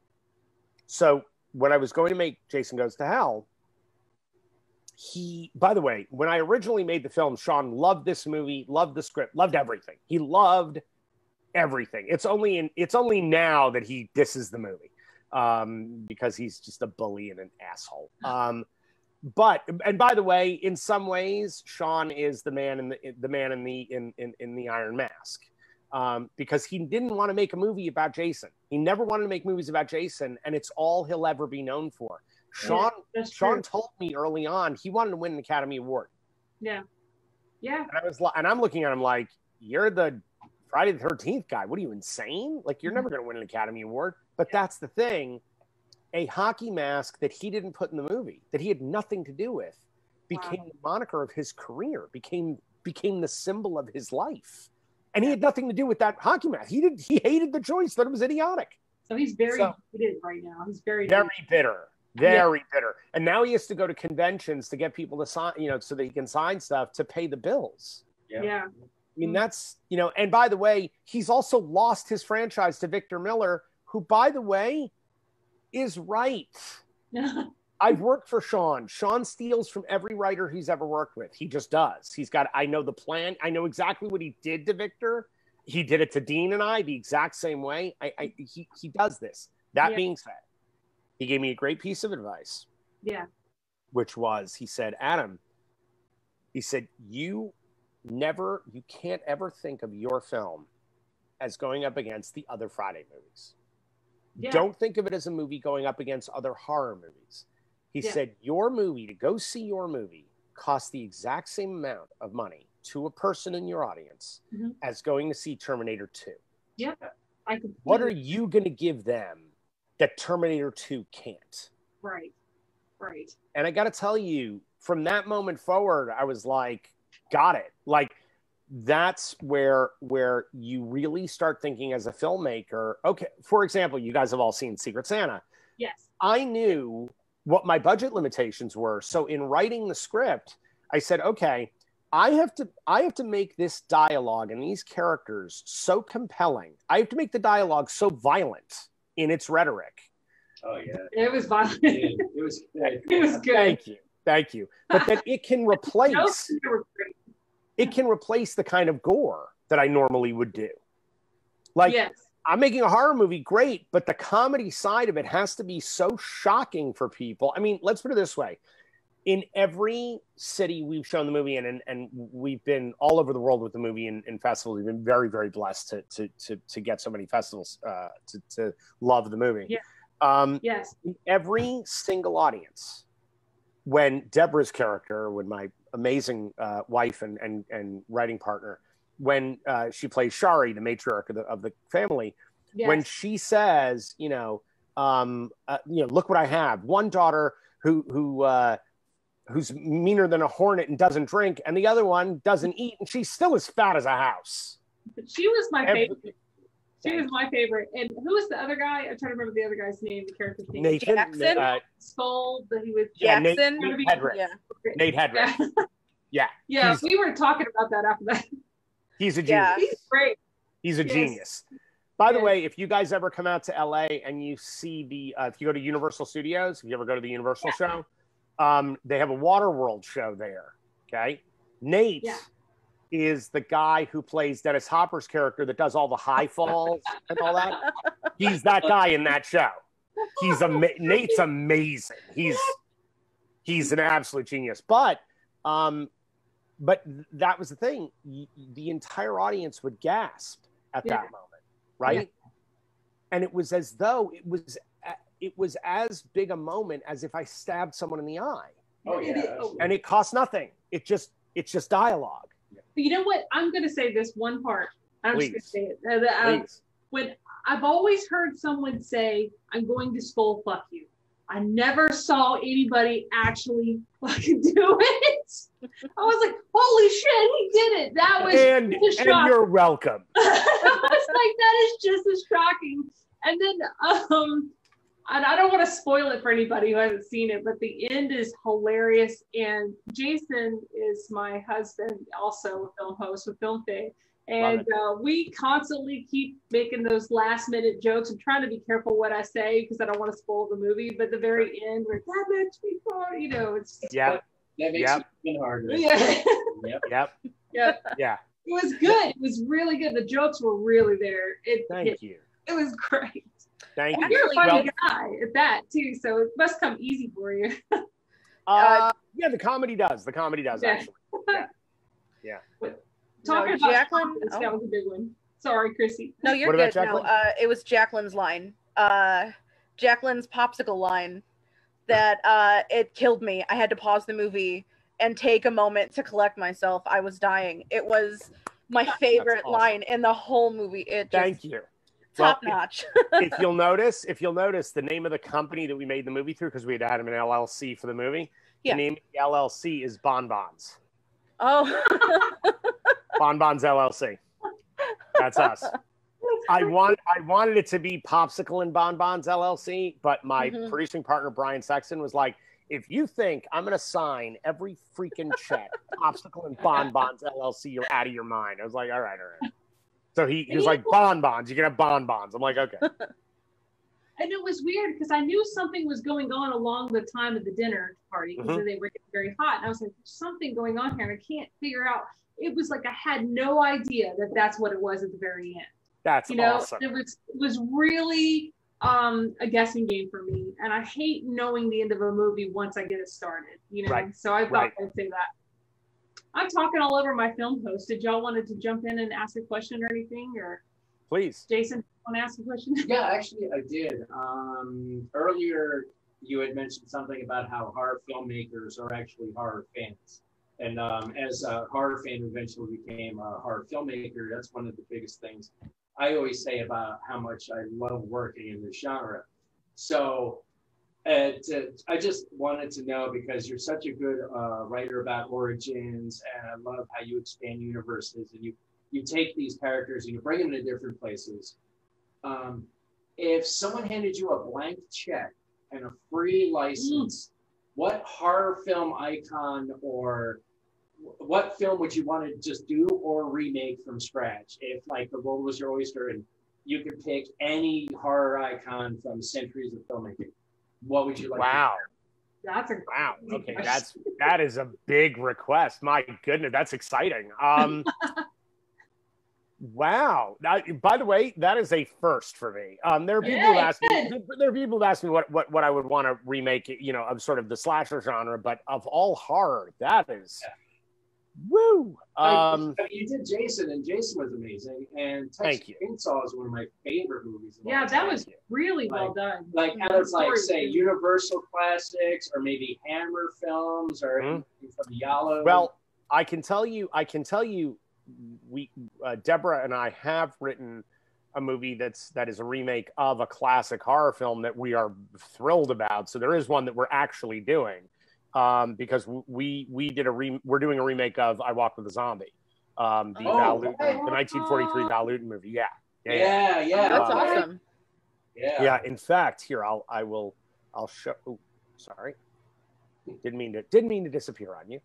So when I was going to make Jason Goes to Hell, by the way, when I originally made the film, Sean loved this movie, loved the script, loved everything. He loved everything. It's only now that he disses the movie because he's just a bully and an asshole. And by the way, in some ways, Sean is the man in the Iron Mask because he didn't want to make a movie about Jason. He never wanted to make movies about Jason, and it's all he'll ever be known for. Sean told me early on he wanted to win an Academy Award. Yeah. And I'm looking at him like, you're the Friday the 13th guy. What are you, insane? Like, you're never going to win an Academy Award. But that's the thing. A hockey mask that he didn't put in the movie, that he had nothing to do with, became the moniker of his career, became the symbol of his life. And he had nothing to do with that hockey mask. He hated the choice, thought it was idiotic. So he's very bitter right now. He's very bitter. And now he has to go to conventions to get people to sign, so that he can sign stuff to pay the bills. Yeah. I mean, that's, and by the way, he's also lost his franchise to Victor Miller, who, by the way, is right. I've worked for Sean. Sean steals from every writer he's ever worked with. He just does. I know the plan. I know exactly what he did to Victor. He did it to Dean and I the exact same way. He does this. That being said, he gave me a great piece of advice. Yeah. Which was, he said, Adam, he said, you can't ever think of your film as going up against the other Friday movies. Yeah. Don't think of it as a movie going up against other horror movies. He said, your movie, to go see your movie, costs the exact same amount of money to a person in your audience as going to see Terminator 2. Yeah. What are you going to give them that Terminator 2 can't? Right. Right. And I got to tell you, from that moment forward, I was like, got it. Like, that's where you really start thinking as a filmmaker. Okay, for example, you guys have all seen Secret Santa. Yes. I knew what my budget limitations were. So in writing the script, I said, okay, I have to make this dialogue and these characters so compelling. I have to make the dialogue so violent in its rhetoric. Oh yeah, it was violent. It was good. Thank you. But that it can replace the kind of gore that I normally would do. Like, I'm making a horror movie, great, but the comedy side of it has to be so shocking for people. I mean, let's put it this way. In every city we've shown the movie in, and we've been all over the world with the movie in festivals. We've been very, very blessed to get so many festivals to love the movie. Yeah. Yes. In every single audience, when Deborah's character, when my amazing wife and writing partner, when she plays Shari, the matriarch of the family, when she says, look what I have. One daughter who's meaner than a hornet and doesn't drink, and the other one doesn't eat, and she's still as fat as a house. She was my favorite. She was my favorite. And who was the other guy? I'm trying to remember the other guy's name, the character's name. Nathan. Jackson? Skull, that he was Jackson. Nate Hedrick. Nate Hedrick. Yeah. Yeah, we were talking about that after that. He's a genius. He's great. He's a genius. By the way, if you guys ever come out to LA and you see if you go to Universal Studios, if you ever go to the Universal show, they have a Waterworld show there. Okay. Nate is the guy who plays Dennis Hopper's character that does all the high falls and all that. He's that guy in that show. Nate's amazing. He's an absolute genius. But that was the thing. The entire audience would gasp at that moment, right? Yeah. And it was as though it was as big a moment as if I stabbed someone in the eye. Oh yeah. And it costs nothing. It's just dialogue. But you know what? I'm going to say this one part. I'm just going to say it. Please. When I've always heard someone say, "I'm going to skull fuck you," I never saw anybody actually fucking do it. I was like, "Holy shit, he did it!" That was and you're welcome. I was like, that is just as shocking. And then, and I don't want to spoil it for anybody who hasn't seen it, but the end is hilarious. And Jason is my husband, also a film host with FilmFave. And we constantly keep making those last minute jokes. I'm trying to be careful what I say because I don't want to spoil the movie. But the very end, where that makes me cry, it's that makes it even harder. Yeah. Yeah. It was good. It was really good. The jokes were really there. Thank you. It was great. Thank you. You're a funny guy at that too, so it must come easy for you. The comedy does. Actually. Yeah. Talking about Jacqueline, that was a big one. Sorry, Chrissy. No, you're good. No, it was Jacqueline's line. Jacqueline's popsicle line that it killed me. I had to pause the movie and take a moment to collect myself. I was dying. It was my favorite line in the whole movie. Thank you. Top notch. if you'll notice, the name of the company that we made the movie through, because we had had an LLC for the movie. The name of the LLC is Bonbons. Oh. Bonbons LLC. That's us. I wanted it to be Popsicle and Bonbons LLC, but my producing partner Brian Sexton was like, "If you think I'm going to sign every freaking check, Popsicle and Bonbons LLC, you're out of your mind." I was like, all right. So he was like, "Bonbons, you can have bonbons." I'm like, okay. And and it was weird because I knew something was going on along the time of the dinner party because they were getting very hot. And I was like, there's something going on here. And I can't figure out. It was like I had no idea that that's what it was at the very end. That's awesome. It was really a guessing game for me. And I hate knowing the end of a movie once I get it started, Right. So I thought I'd say that. I'm talking all over my film host. Did y'all wanted to jump in and ask a question or anything? Or please. Jason, want to ask a question? Yeah, actually I did. Earlier you had mentioned something about how horror filmmakers are actually horror fans. And as a horror fan who eventually became a horror filmmaker, that's one of the biggest things I always say about how much I love working in this genre. So I just wanted to know, because you're such a good writer about origins, and I love how you expand universes, and you take these characters and you bring them to different places. If someone handed you a blank check and a free license, what horror film icon or what film would you want to just do or remake from scratch? If like the world was your oyster and you could pick any horror icon from centuries of filmmaking, what would you like? Wow. That's a wow. Okay, that is a big request. My goodness, that's exciting. Wow. By the way, that is a first for me. There are people who ask me. There are people who ask me what I would want to remake, of sort of the slasher genre, but of all horror, that is. Yeah. Woo! You did Jason, and Jason was amazing. And Texas Chainsaw is one of my favorite movies. Yeah, that was really well done. Like out of say Universal classics, or maybe Hammer films, or from Yalo. Well, I can tell you, we Deborah and I have written a movie that is a remake of a classic horror film that we are thrilled about. So there is one that we're actually doing. Because we're doing a remake of I Walk with a Zombie, the 1943 Val Lewton movie. Yeah. That's awesome. Yeah. In fact, here I'll show. Oh, sorry, didn't mean to disappear on you.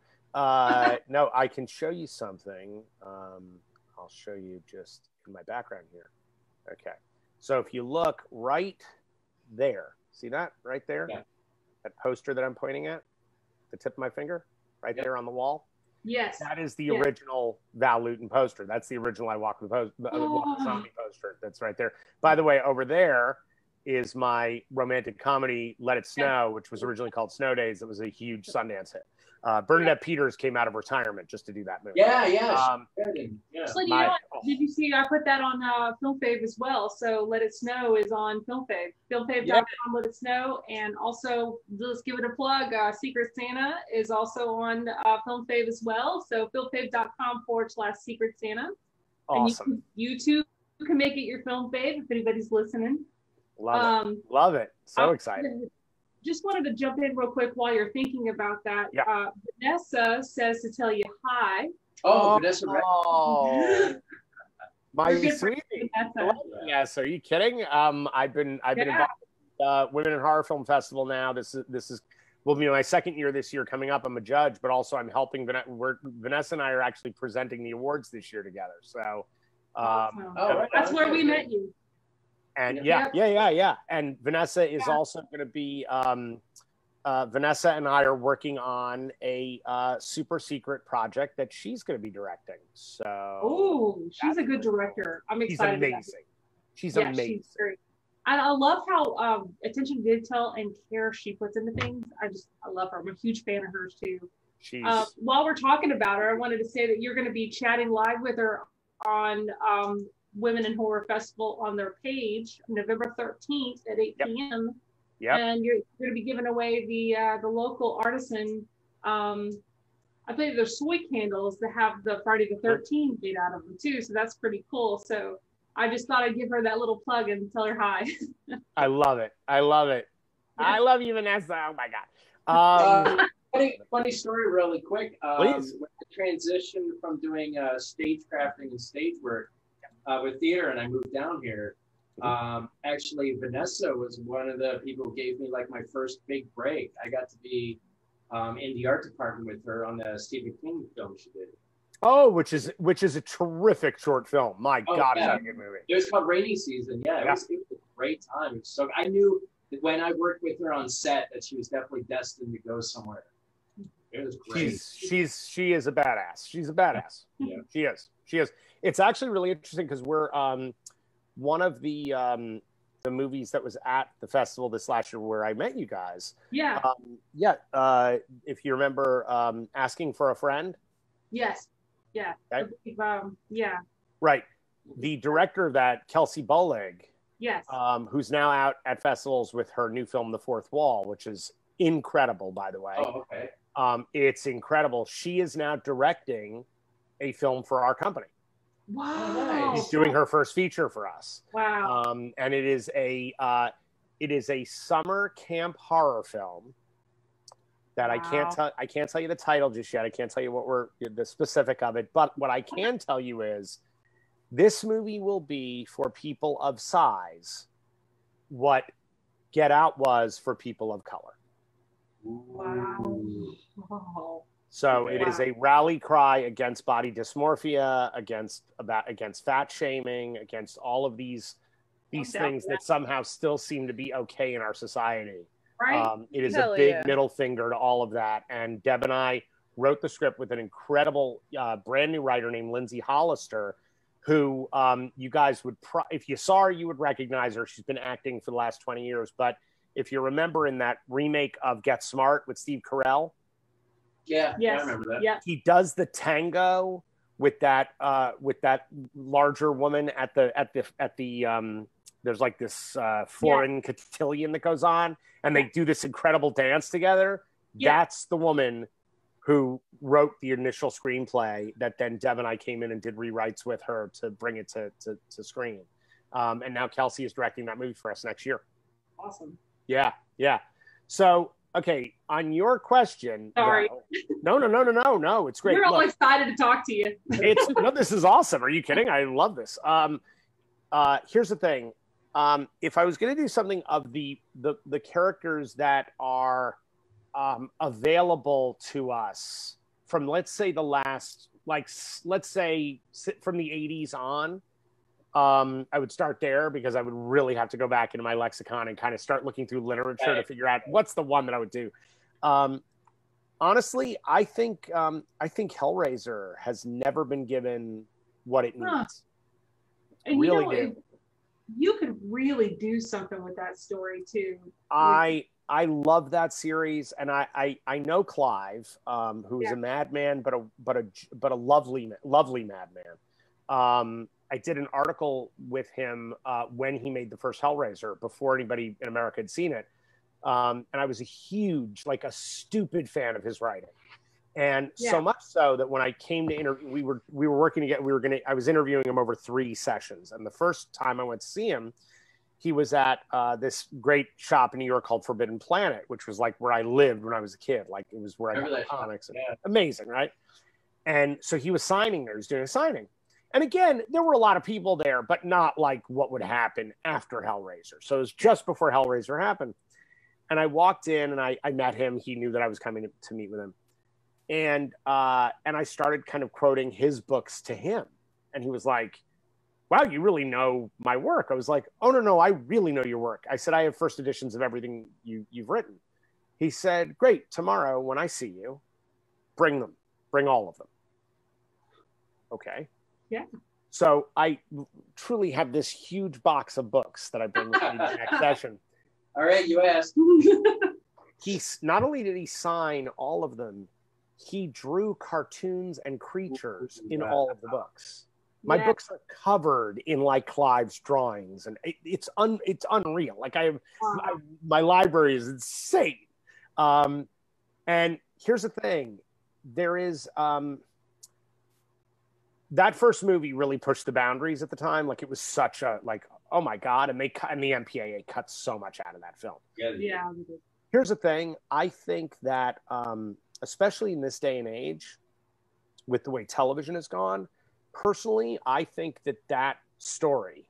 No, I can show you something. I'll show you just in my background here. Okay, so if you look right there, see that right there, that poster that I'm pointing at. The tip of my finger right there on the wall. Yes. That is the original Val Lewton poster. That's the original I Walk with the Zombie poster. That's right there. By the way, over there is my romantic comedy, Let It Snow, which was originally called Snow Days. It was a huge Sundance hit. Bernadette Peters came out of retirement just to do that movie. Did you see I put that on FilmFave as well? So Let It Snow is on FilmFave. FilmFave.com, Let It Snow. And also, let's give it a plug, Secret Santa is also on FilmFave as well. So FilmFave.com/Secret Santa. Awesome. And you too can make it your FilmFave if anybody's listening. Love it. So excited. Just wanted to jump in real quick while you're thinking about that. Yeah. Vanessa says to tell you hi. Vanessa. My sweetie. Yes, are you kidding? I've been involved with Women in Horror Film Festival now. This will be my second year this year coming up. I'm a judge, but also I'm helping. Vanessa and I are actually presenting the awards this year together. So that's where we met you. And yeah. And Vanessa is also going to be, Vanessa and I are working on a super secret project that she's going to be directing. So she's a good director. I'm excited. She's amazing. She's amazing. She's great. And I love how attention to detail and care she puts into things. I love her. I'm a huge fan of hers too. While we're talking about her, I wanted to say that you're going to be chatting live with her on Women in Horror Festival on their page, November 13th at 8 p.m. Yep. And you're going to be giving away the local artisan. I believe there's soy candles that have the Friday the 13th made out of them too. So that's pretty cool. So I just thought I'd give her that little plug and tell her hi. I love it. I love you, Vanessa. Oh my God. Funny story really quick. Please. When I transitioned from doing stage crafting and stage work with theater, and I moved down here. Actually, Vanessa was one of the people who gave me like my first big break. I got to be in the art department with her on the Stephen King film she did. Oh, which is a terrific short film. My God, it's a good movie. It was called Rainy Season. Yeah, it was great time. So I knew that when I worked with her on set that she was definitely destined to go somewhere. It was great. She is a badass. She's a badass. Yeah. She is. It's actually really interesting because we're one of the movies that was at the festival this last year where I met you guys. Yeah. If you remember, Asking for a Friend. Yes. Yeah. Okay. Yeah. Right. The director of that, Kelsey Boleg. Yes. Who's now out at festivals with her new film, The Fourth Wall, which is incredible, by the way. Oh, okay. It's incredible. She is now directing a film for our company. Wow. She's doing her first feature for us. Wow. And it is a summer camp horror film that I can't tell you the title just yet. I can't tell you the specific of it, but what I can tell you is this movie will be for people of size what Get Out was for people of color. Wow. So it is a rally cry against body dysmorphia, against fat shaming, against all of these things that somehow still seem to be okay in our society. Right. It is a big middle finger to all of that. And Deb and I wrote the script with an incredible brand new writer named Lindsay Hollister, who you guys would, if you saw her, you would recognize her. She's been acting for the last 20 years. But if you remember in that remake of Get Smart with Steve Carell, yeah, I remember that. Yeah. He does the tango with that larger woman at the there's like this foreign cotillion that goes on, and they do this incredible dance together. Yeah. That's the woman who wrote the initial screenplay that then Deb and I came in and did rewrites with her to bring it to screen. And now Kelsey is directing that movie for us next year. Awesome. Yeah. So, okay, on your question. Sorry. No, it's great. We're all excited to talk to you. This is awesome. Are you kidding? I love this. Here's the thing. If I was going to do something of the characters that are available to us from, let's say, the last, let's say from the 80s on, I would start there because I would really have to go back into my lexicon and kind of start looking through literature to figure out what's the one that I would do. Honestly, I think Hellraiser has never been given what it needs. And really you could really do something with that story too. I love that series, and I know Clive, who's a madman, but a lovely madman. I did an article with him when he made the first Hellraiser, before anybody in America had seen it, and I was a huge, a stupid fan of his writing, and so much so that when I came to interview, we were working together. I was interviewing him over 3 sessions, and the first time I went to see him, he was at this great shop in New York called Forbidden Planet, which was like where I lived when I was a kid. Like, it was where I got comics. Amazing, right? And so he was signing there. He was doing a signing. And again, there were a lot of people there, but not like what would happen after Hellraiser. So it was just before Hellraiser happened. And I walked in and I met him. He knew that I was coming to meet with him. And I started kind of quoting his books to him. And he was like, wow, you really know my work. I was like, oh, no, I really know your work. I said, I have first editions of everything you've written. He said, great, tomorrow when I see you, bring them. Bring all of them. Okay. Yeah. So I truly have this huge box of books that I bring with me to the next session. All right, you asked. Not only did he sign all of them, he drew cartoons and creatures in all of the books. My books are covered in Clive's drawings, and it's unreal. My library is insane. And here's the thing: there is that first movie really pushed the boundaries at the time. It was such a oh my god, and the MPAA cut so much out of that film. Yeah. Here's the thing: I think that especially in this day and age, with the way television has gone. Personally, I think that story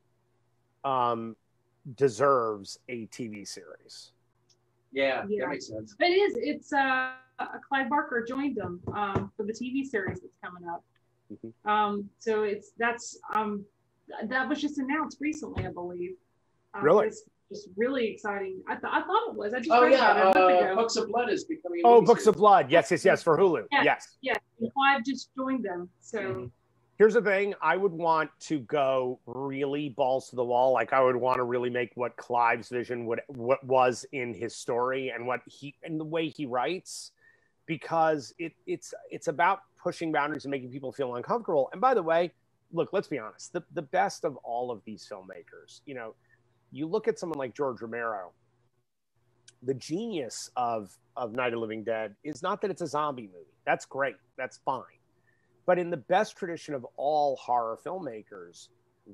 deserves a TV series. Yeah, that makes sense. It is. It's Clive Barker joined them for the TV series that's coming up. Mm-hmm. So that was just announced recently, I believe. Really? It's just really exciting. I thought it was. I just Oh read about it a month ago. Books of Blood is becoming. Oh, Books of Blood. Yes, for Hulu. Yeah, Yes. Yeah, and Clive just joined them. So. Mm-hmm. Here's the thing. I would want to go really balls to the wall. Like, I would want to really make what Clive's vision what was in his story and the way he writes, because it's about pushing boundaries and making people feel uncomfortable. And by the way, look, let's be honest. The best of all of these filmmakers, you know, you look at someone like George Romero. The genius of Night of the Living Dead is not that it's a zombie movie. That's great. That's fine. But in the best tradition of all horror filmmakers,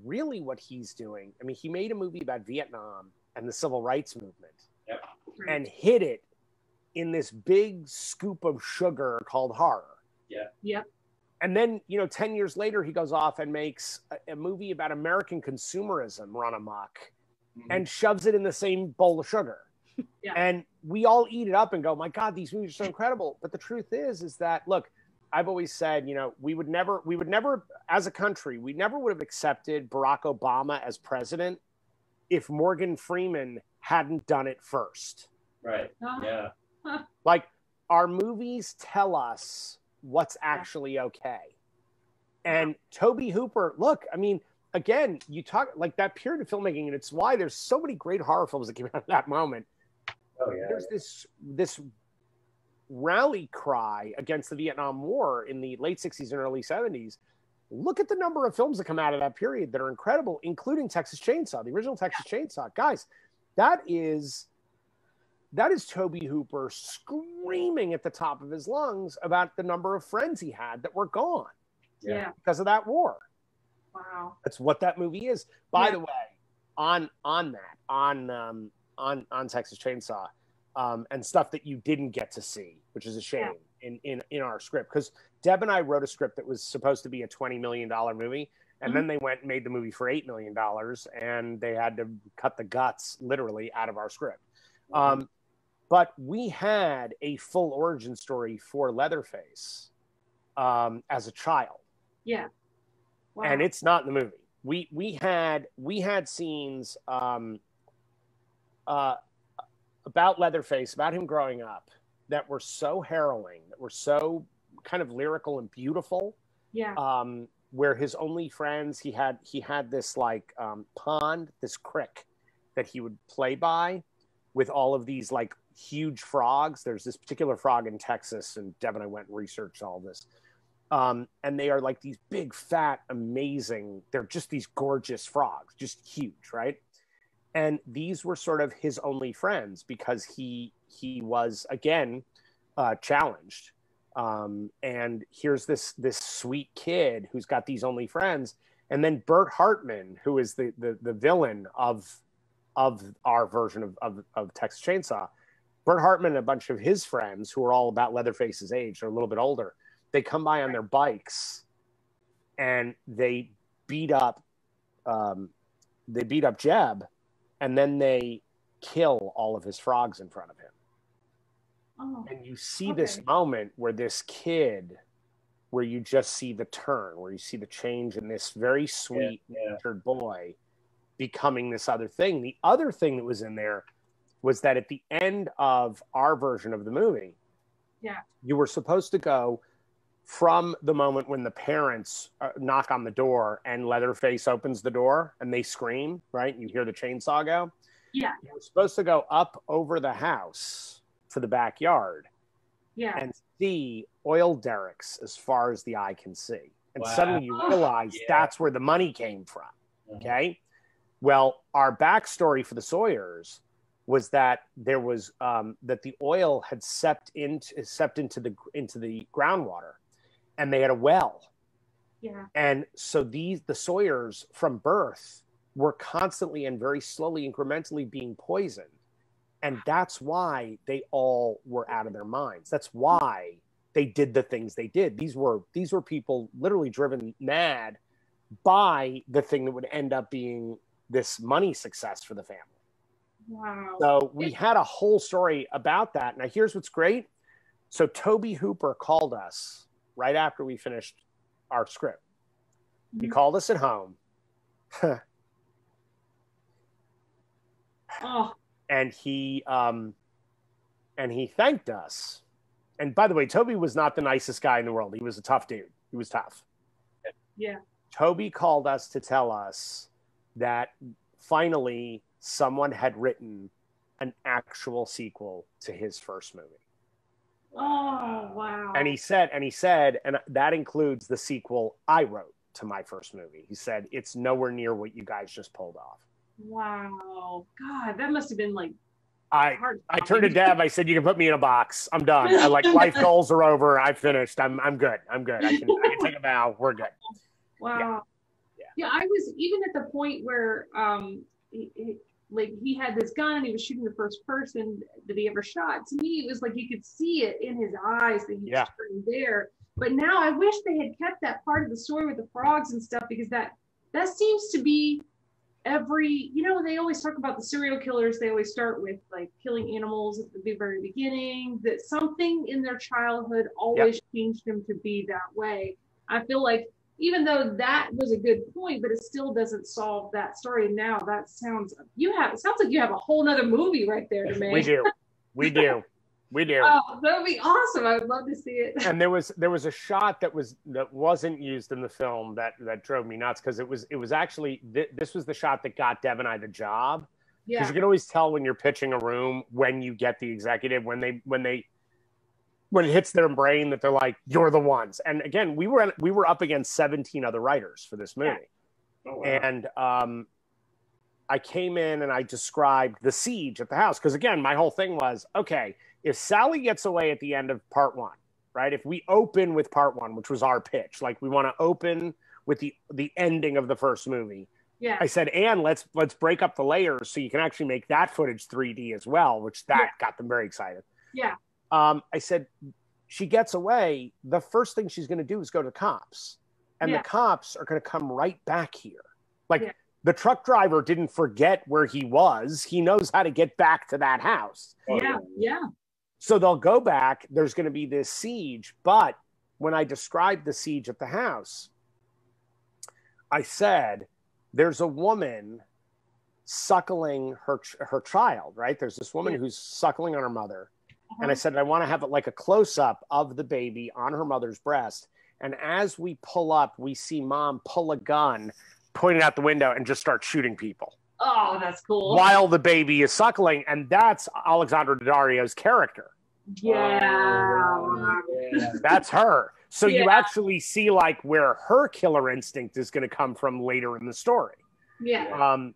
really what he's doing, I mean, he made a movie about Vietnam and the civil rights movement. Yep. And hid it in this big scoop of sugar called horror. Yeah. Yep. And then, you know, 10 years later, he goes off and makes a movie about American consumerism run amok and shoves it in the same bowl of sugar. Yeah. And we all eat it up and go, my God, these movies are so incredible. But the truth is that, look, I've always said, you know, we would never, as a country, we never would have accepted Barack Obama as president if Morgan Freeman hadn't done it first. Right. Yeah. Like, our movies tell us what's actually okay. And Tobe Hooper, look, I mean, again, you talk like that period of filmmaking, and it's why there's so many great horror films that came out of that moment. Oh yeah. There's this rally cry against the Vietnam War in the late 60s and early 70s. Look at the number of films that come out of that period that are incredible, including Texas Chainsaw, the original Texas Chainsaw. Guys, that is Tobe Hooper screaming at the top of his lungs about the number of friends he had that were gone because of that war. Wow. That's what that movie is. By the way, on Texas Chainsaw, and stuff that you didn't get to see, which is a shame in our script, because Deb and I wrote a script that was supposed to be a $20 million movie, and then they went and made the movie for $8 million, and they had to cut the guts literally out of our script. But we had a full origin story for Leatherface as a child. Yeah. Wow. And it's not in the movie. We had scenes about Leatherface, about him growing up, that were so harrowing, that were so kind of lyrical and beautiful. Yeah. Where his only friends, he had this like pond, this creek that he would play by with all of these like huge frogs. There's this particular frog in Texas, and Deb and I went and researched all this. And they are like these big, fat, amazing, they're just these gorgeous frogs, just huge, right? And these were sort of his only friends because he was, again, challenged. And here's this sweet kid who's got these only friends. And then Bert Hartman, who is the villain of our version of Texas Chainsaw. Bert Hartman and a bunch of his friends, who are all about Leatherface's age, or a little bit older, they come by on their bikes and they beat up Jeb, and then they kill all of his frogs in front of him. Oh, and you see this moment where this kid, where you just see the turn, where you see the change in this very sweet, natured boy becoming this other thing. The other thing that was in there was that at the end of our version of the movie, you were supposed to go from the moment when the parents knock on the door and Leatherface opens the door and they scream, right? You hear the chainsaw go. Yeah. You were supposed to go up over the house to the backyard and see oil derricks as far as the eye can see. And suddenly you realize that's where the money came from. Okay. Well, our backstory for the Sawyers was that there was that the oil had seeped into the groundwater, and they had a well. Yeah. And so the Sawyers from birth were constantly and very slowly, incrementally being poisoned. And that's why they all were out of their minds. That's why they did the things they did. These were people literally driven mad by the thing that would end up being this money success for the family. Wow. So we had a whole story about that. Now, here's what's great. So Tobe Hooper called us right after we finished our script. He called us at home. Oh. And he thanked us. And by the way, Toby was not the nicest guy in the world. He was a tough dude. He was tough. Yeah. Toby called us to tell us that finally someone had written an actual sequel to his first movie. Oh, wow. And he said, and that includes the sequel I wrote to my first movie. He said, it's nowhere near what you guys just pulled off. Wow. God, that must have been like I turned to Deb. I said, you can put me in a box. I'm done. I like life goals are over. I finished. I'm good. I can take a bow. We're good. Wow. Yeah. I was even at the point where he had this gun and he was shooting the first person that he ever shot. To me, it was like you could see it in his eyes that he was turning there. But now I wish they had kept that part of the story with the frogs and stuff, because that seems to be they always talk about the serial killers. They always start with like killing animals at the very beginning, that something in their childhood always changed them to be that way. I feel like even though that was a good point, but it still doesn't solve that story. Now it sounds like you have a whole nother movie right there to make. We do. Oh, that would be awesome. I would love to see it. And there was a shot that wasn't used in the film that drove me nuts, because it was actually this was the shot that got Deb and I the job. Yeah. Because you can always tell when you're pitching a room when you get the executive, when it hits their brain that they're like, you're the ones. And again, we were up against 17 other writers for this movie. Yeah. Oh, wow. And I came in and I described the siege at the house. Because again, my whole thing was, okay, if Sally gets away at the end of part one, right? If we open with part one, which was our pitch, like we want to open with the ending of the first movie. Yeah. I said, and let's break up the layers so you can actually make that footage 3D as well, which got them very excited. Yeah. I said, she gets away. The first thing she's going to do is go to the cops, and the cops are going to come right back here. Like the truck driver didn't forget where he was. He knows how to get back to that house. Yeah. Yeah. So they'll go back. There's going to be this siege. But when I described the siege at the house, I said, there's a woman suckling her child, right? There's this woman who's suckling on her mother. Uh-huh. And I said, I want to have it like a close up of the baby on her mother's breast. And as we pull up, we see mom pull a gun, point it out the window, and just start shooting people. Oh, that's cool. While the baby is suckling. And that's Alexandra Daddario's character. Yeah. That's her. So you actually see like where her killer instinct is going to come from later in the story. Yeah.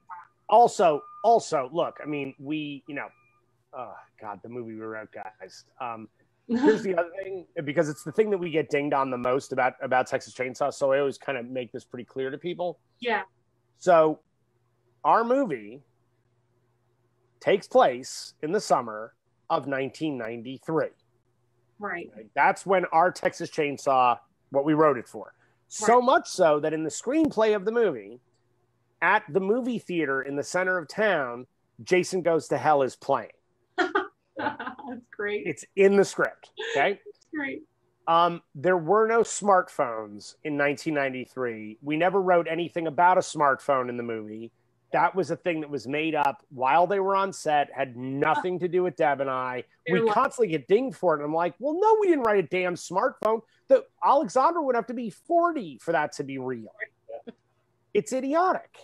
Also, look, I mean, oh God, the movie we wrote, guys. Here's the other thing, because it's the thing that we get dinged on the most about Texas Chainsaw. So I always kind of make this pretty clear to people. Yeah. So our movie takes place in the summer of 1993. Right. That's when our Texas Chainsaw, what we wrote it for. So much so that in the screenplay of the movie, at the movie theater in the center of town, Jason Goes to Hell is playing. That's great. It's in the script. Okay. That's great. There were no smartphones in 1993. We never wrote anything about a smartphone in the movie. That was a thing that was made up while they were on set, had nothing to do with Deb and I. We constantly get dinged for it. And I'm like, well, no, we didn't write a damn smartphone. Alexandra would have to be 40 for that to be real. It's idiotic.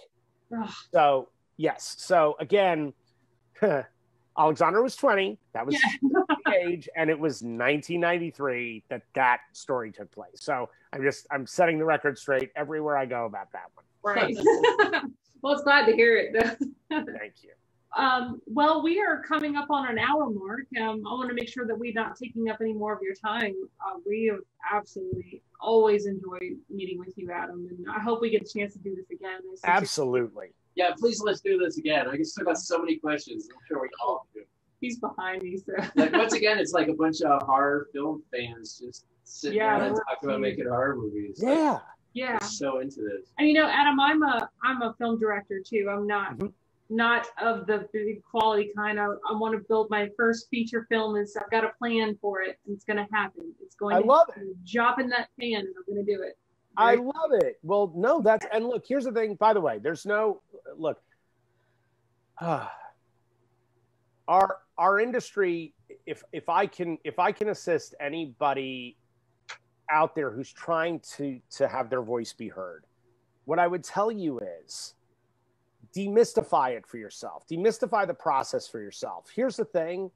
So, yes. So, again, Alexandra was 20. That was the age. And it was 1993 that story took place. So, I'm setting the record straight everywhere I go about that one. Right. Well, it's glad to hear it. Thank you. Well, we are coming up on an hour mark. I want to make sure that we're not taking up any more of your time. We have absolutely always enjoyed meeting with you, Adam, and I hope we get a chance to do this again. Absolutely. Yeah, please let's do this again. I still got so many questions. I'm sure we all do. He's behind me, so. Like once again, it's like a bunch of horror film fans just sitting down and talking about making horror movies. Yeah. Like, yeah. So into this. And Adam, I'm a film director too. I'm not of the big quality kind. I want to build my first feature film, and so I've got a plan for it, and it's going to happen. It's going to drop in that pan, and I'm going to do it. I love it. Well, no, and look, here's the thing, by the way, there's no, look, our industry, if I can assist anybody out there who's trying to have their voice be heard, what I would tell you is demystify it for yourself. Demystify the process for yourself. Here's the thing.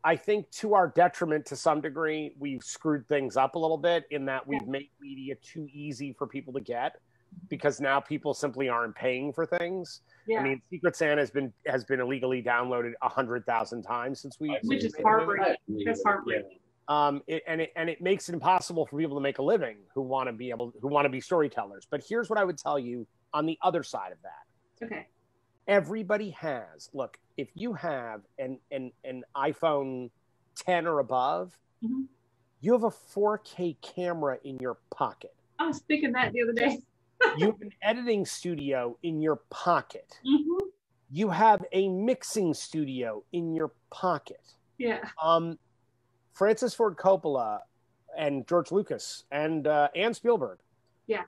I think to our detriment, to some degree, we've screwed things up a little bit in that we've made media too easy for people to get, because now people simply aren't paying for things. Yeah. I mean, Secret Santa has been illegally downloaded 100,000 times since which is heartbreaking. That's heartbreaking. It makes it impossible for people to make a living who want to be storytellers. But here's what I would tell you on the other side of that. Okay. Everybody has, look, if you have an iPhone 10 or above, mm-hmm. you have a 4K camera in your pocket. I was thinking that the other day. You have an editing studio in your pocket. Mm-hmm. You have a mixing studio in your pocket. Yeah. Francis Ford Coppola and George Lucas and Spielberg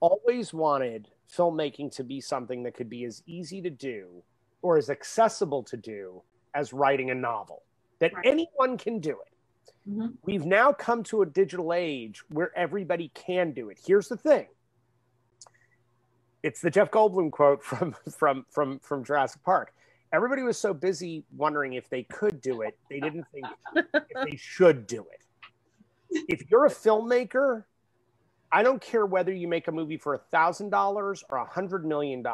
always wanted filmmaking to be something that could be as easy to do or as accessible to do as writing a novel, that anyone can do it. Mm-hmm. We've now come to a digital age where everybody can do it. Here's the thing. It's the Jeff Goldblum quote from Jurassic Park. Everybody was so busy wondering if they could do it, they didn't think if they should do it. If you're a filmmaker, I don't care whether you make a movie for $1,000 or $100 million.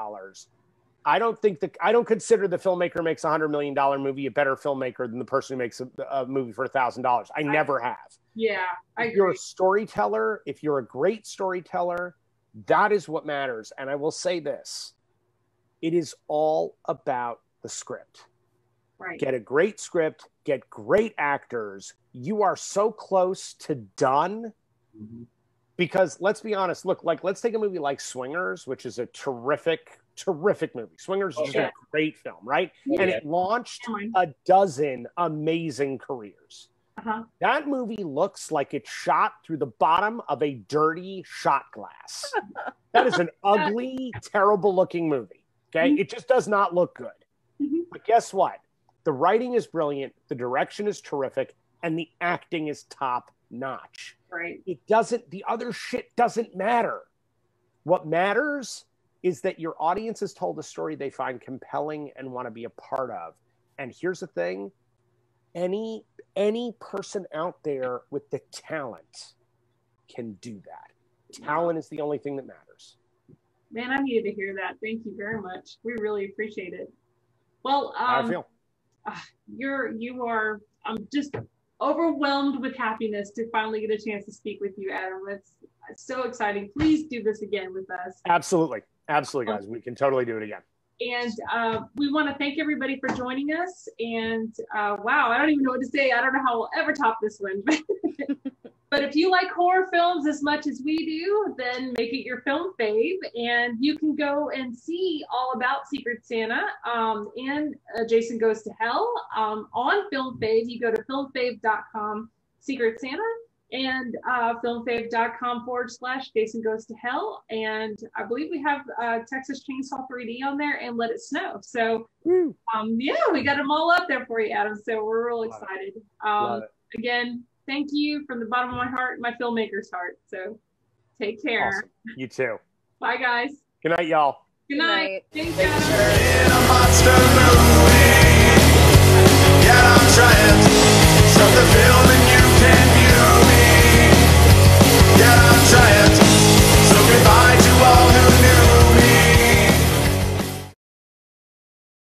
I don't consider the filmmaker who makes $100 million movie a better filmmaker than the person who makes a movie for $1,000. I never have. Yeah, I agree. If you're a storyteller, if you're a great storyteller, that is what matters. And I will say this, it is all about the script. Right. Get a great script, get great actors. You are so close to done. Mm-hmm. Because let's be honest, look, let's take a movie like Swingers, which is a terrific movie. Swingers is just a great film, right? Yeah. And it launched a dozen amazing careers. Uh-huh. That movie looks like it's shot through the bottom of a dirty shot glass. That is an ugly, terrible looking movie. Okay. Mm-hmm. It just does not look good. Mm-hmm. But guess what? The writing is brilliant. The direction is terrific. And the acting is top notch. Right. The other shit doesn't matter. What matters is that your audience has told a story they find compelling and want to be a part of. And here's the thing. Any person out there with the talent can do that. Talent is the only thing that matters. Man, I needed to hear that. Thank you very much. We really appreciate it. Well, how I feel. I'm just overwhelmed with happiness to finally get a chance to speak with you, Adam. It's so exciting. Please do this again with us. Absolutely, guys. We can totally do it again. And we want to thank everybody for joining us. And wow, I don't even know what to say. I don't know how we'll ever top this one. But if you like horror films as much as we do, then make it your film fave. And you can go and see all about Secret Santa and Jason Goes to Hell on FilmFave. You go to filmfave.com Secret Santa and filmfave.com/Jason Goes to Hell. And I believe we have Texas Chainsaw 3D on there and Let It Snow. So yeah, we got them all up there for you, Adam. So we're real excited. Again, thank you from the bottom of my heart, my filmmaker's heart. So take care. Awesome. You too. Bye, guys. Good night, y'all. Good night. Good night. Thanks, Adam.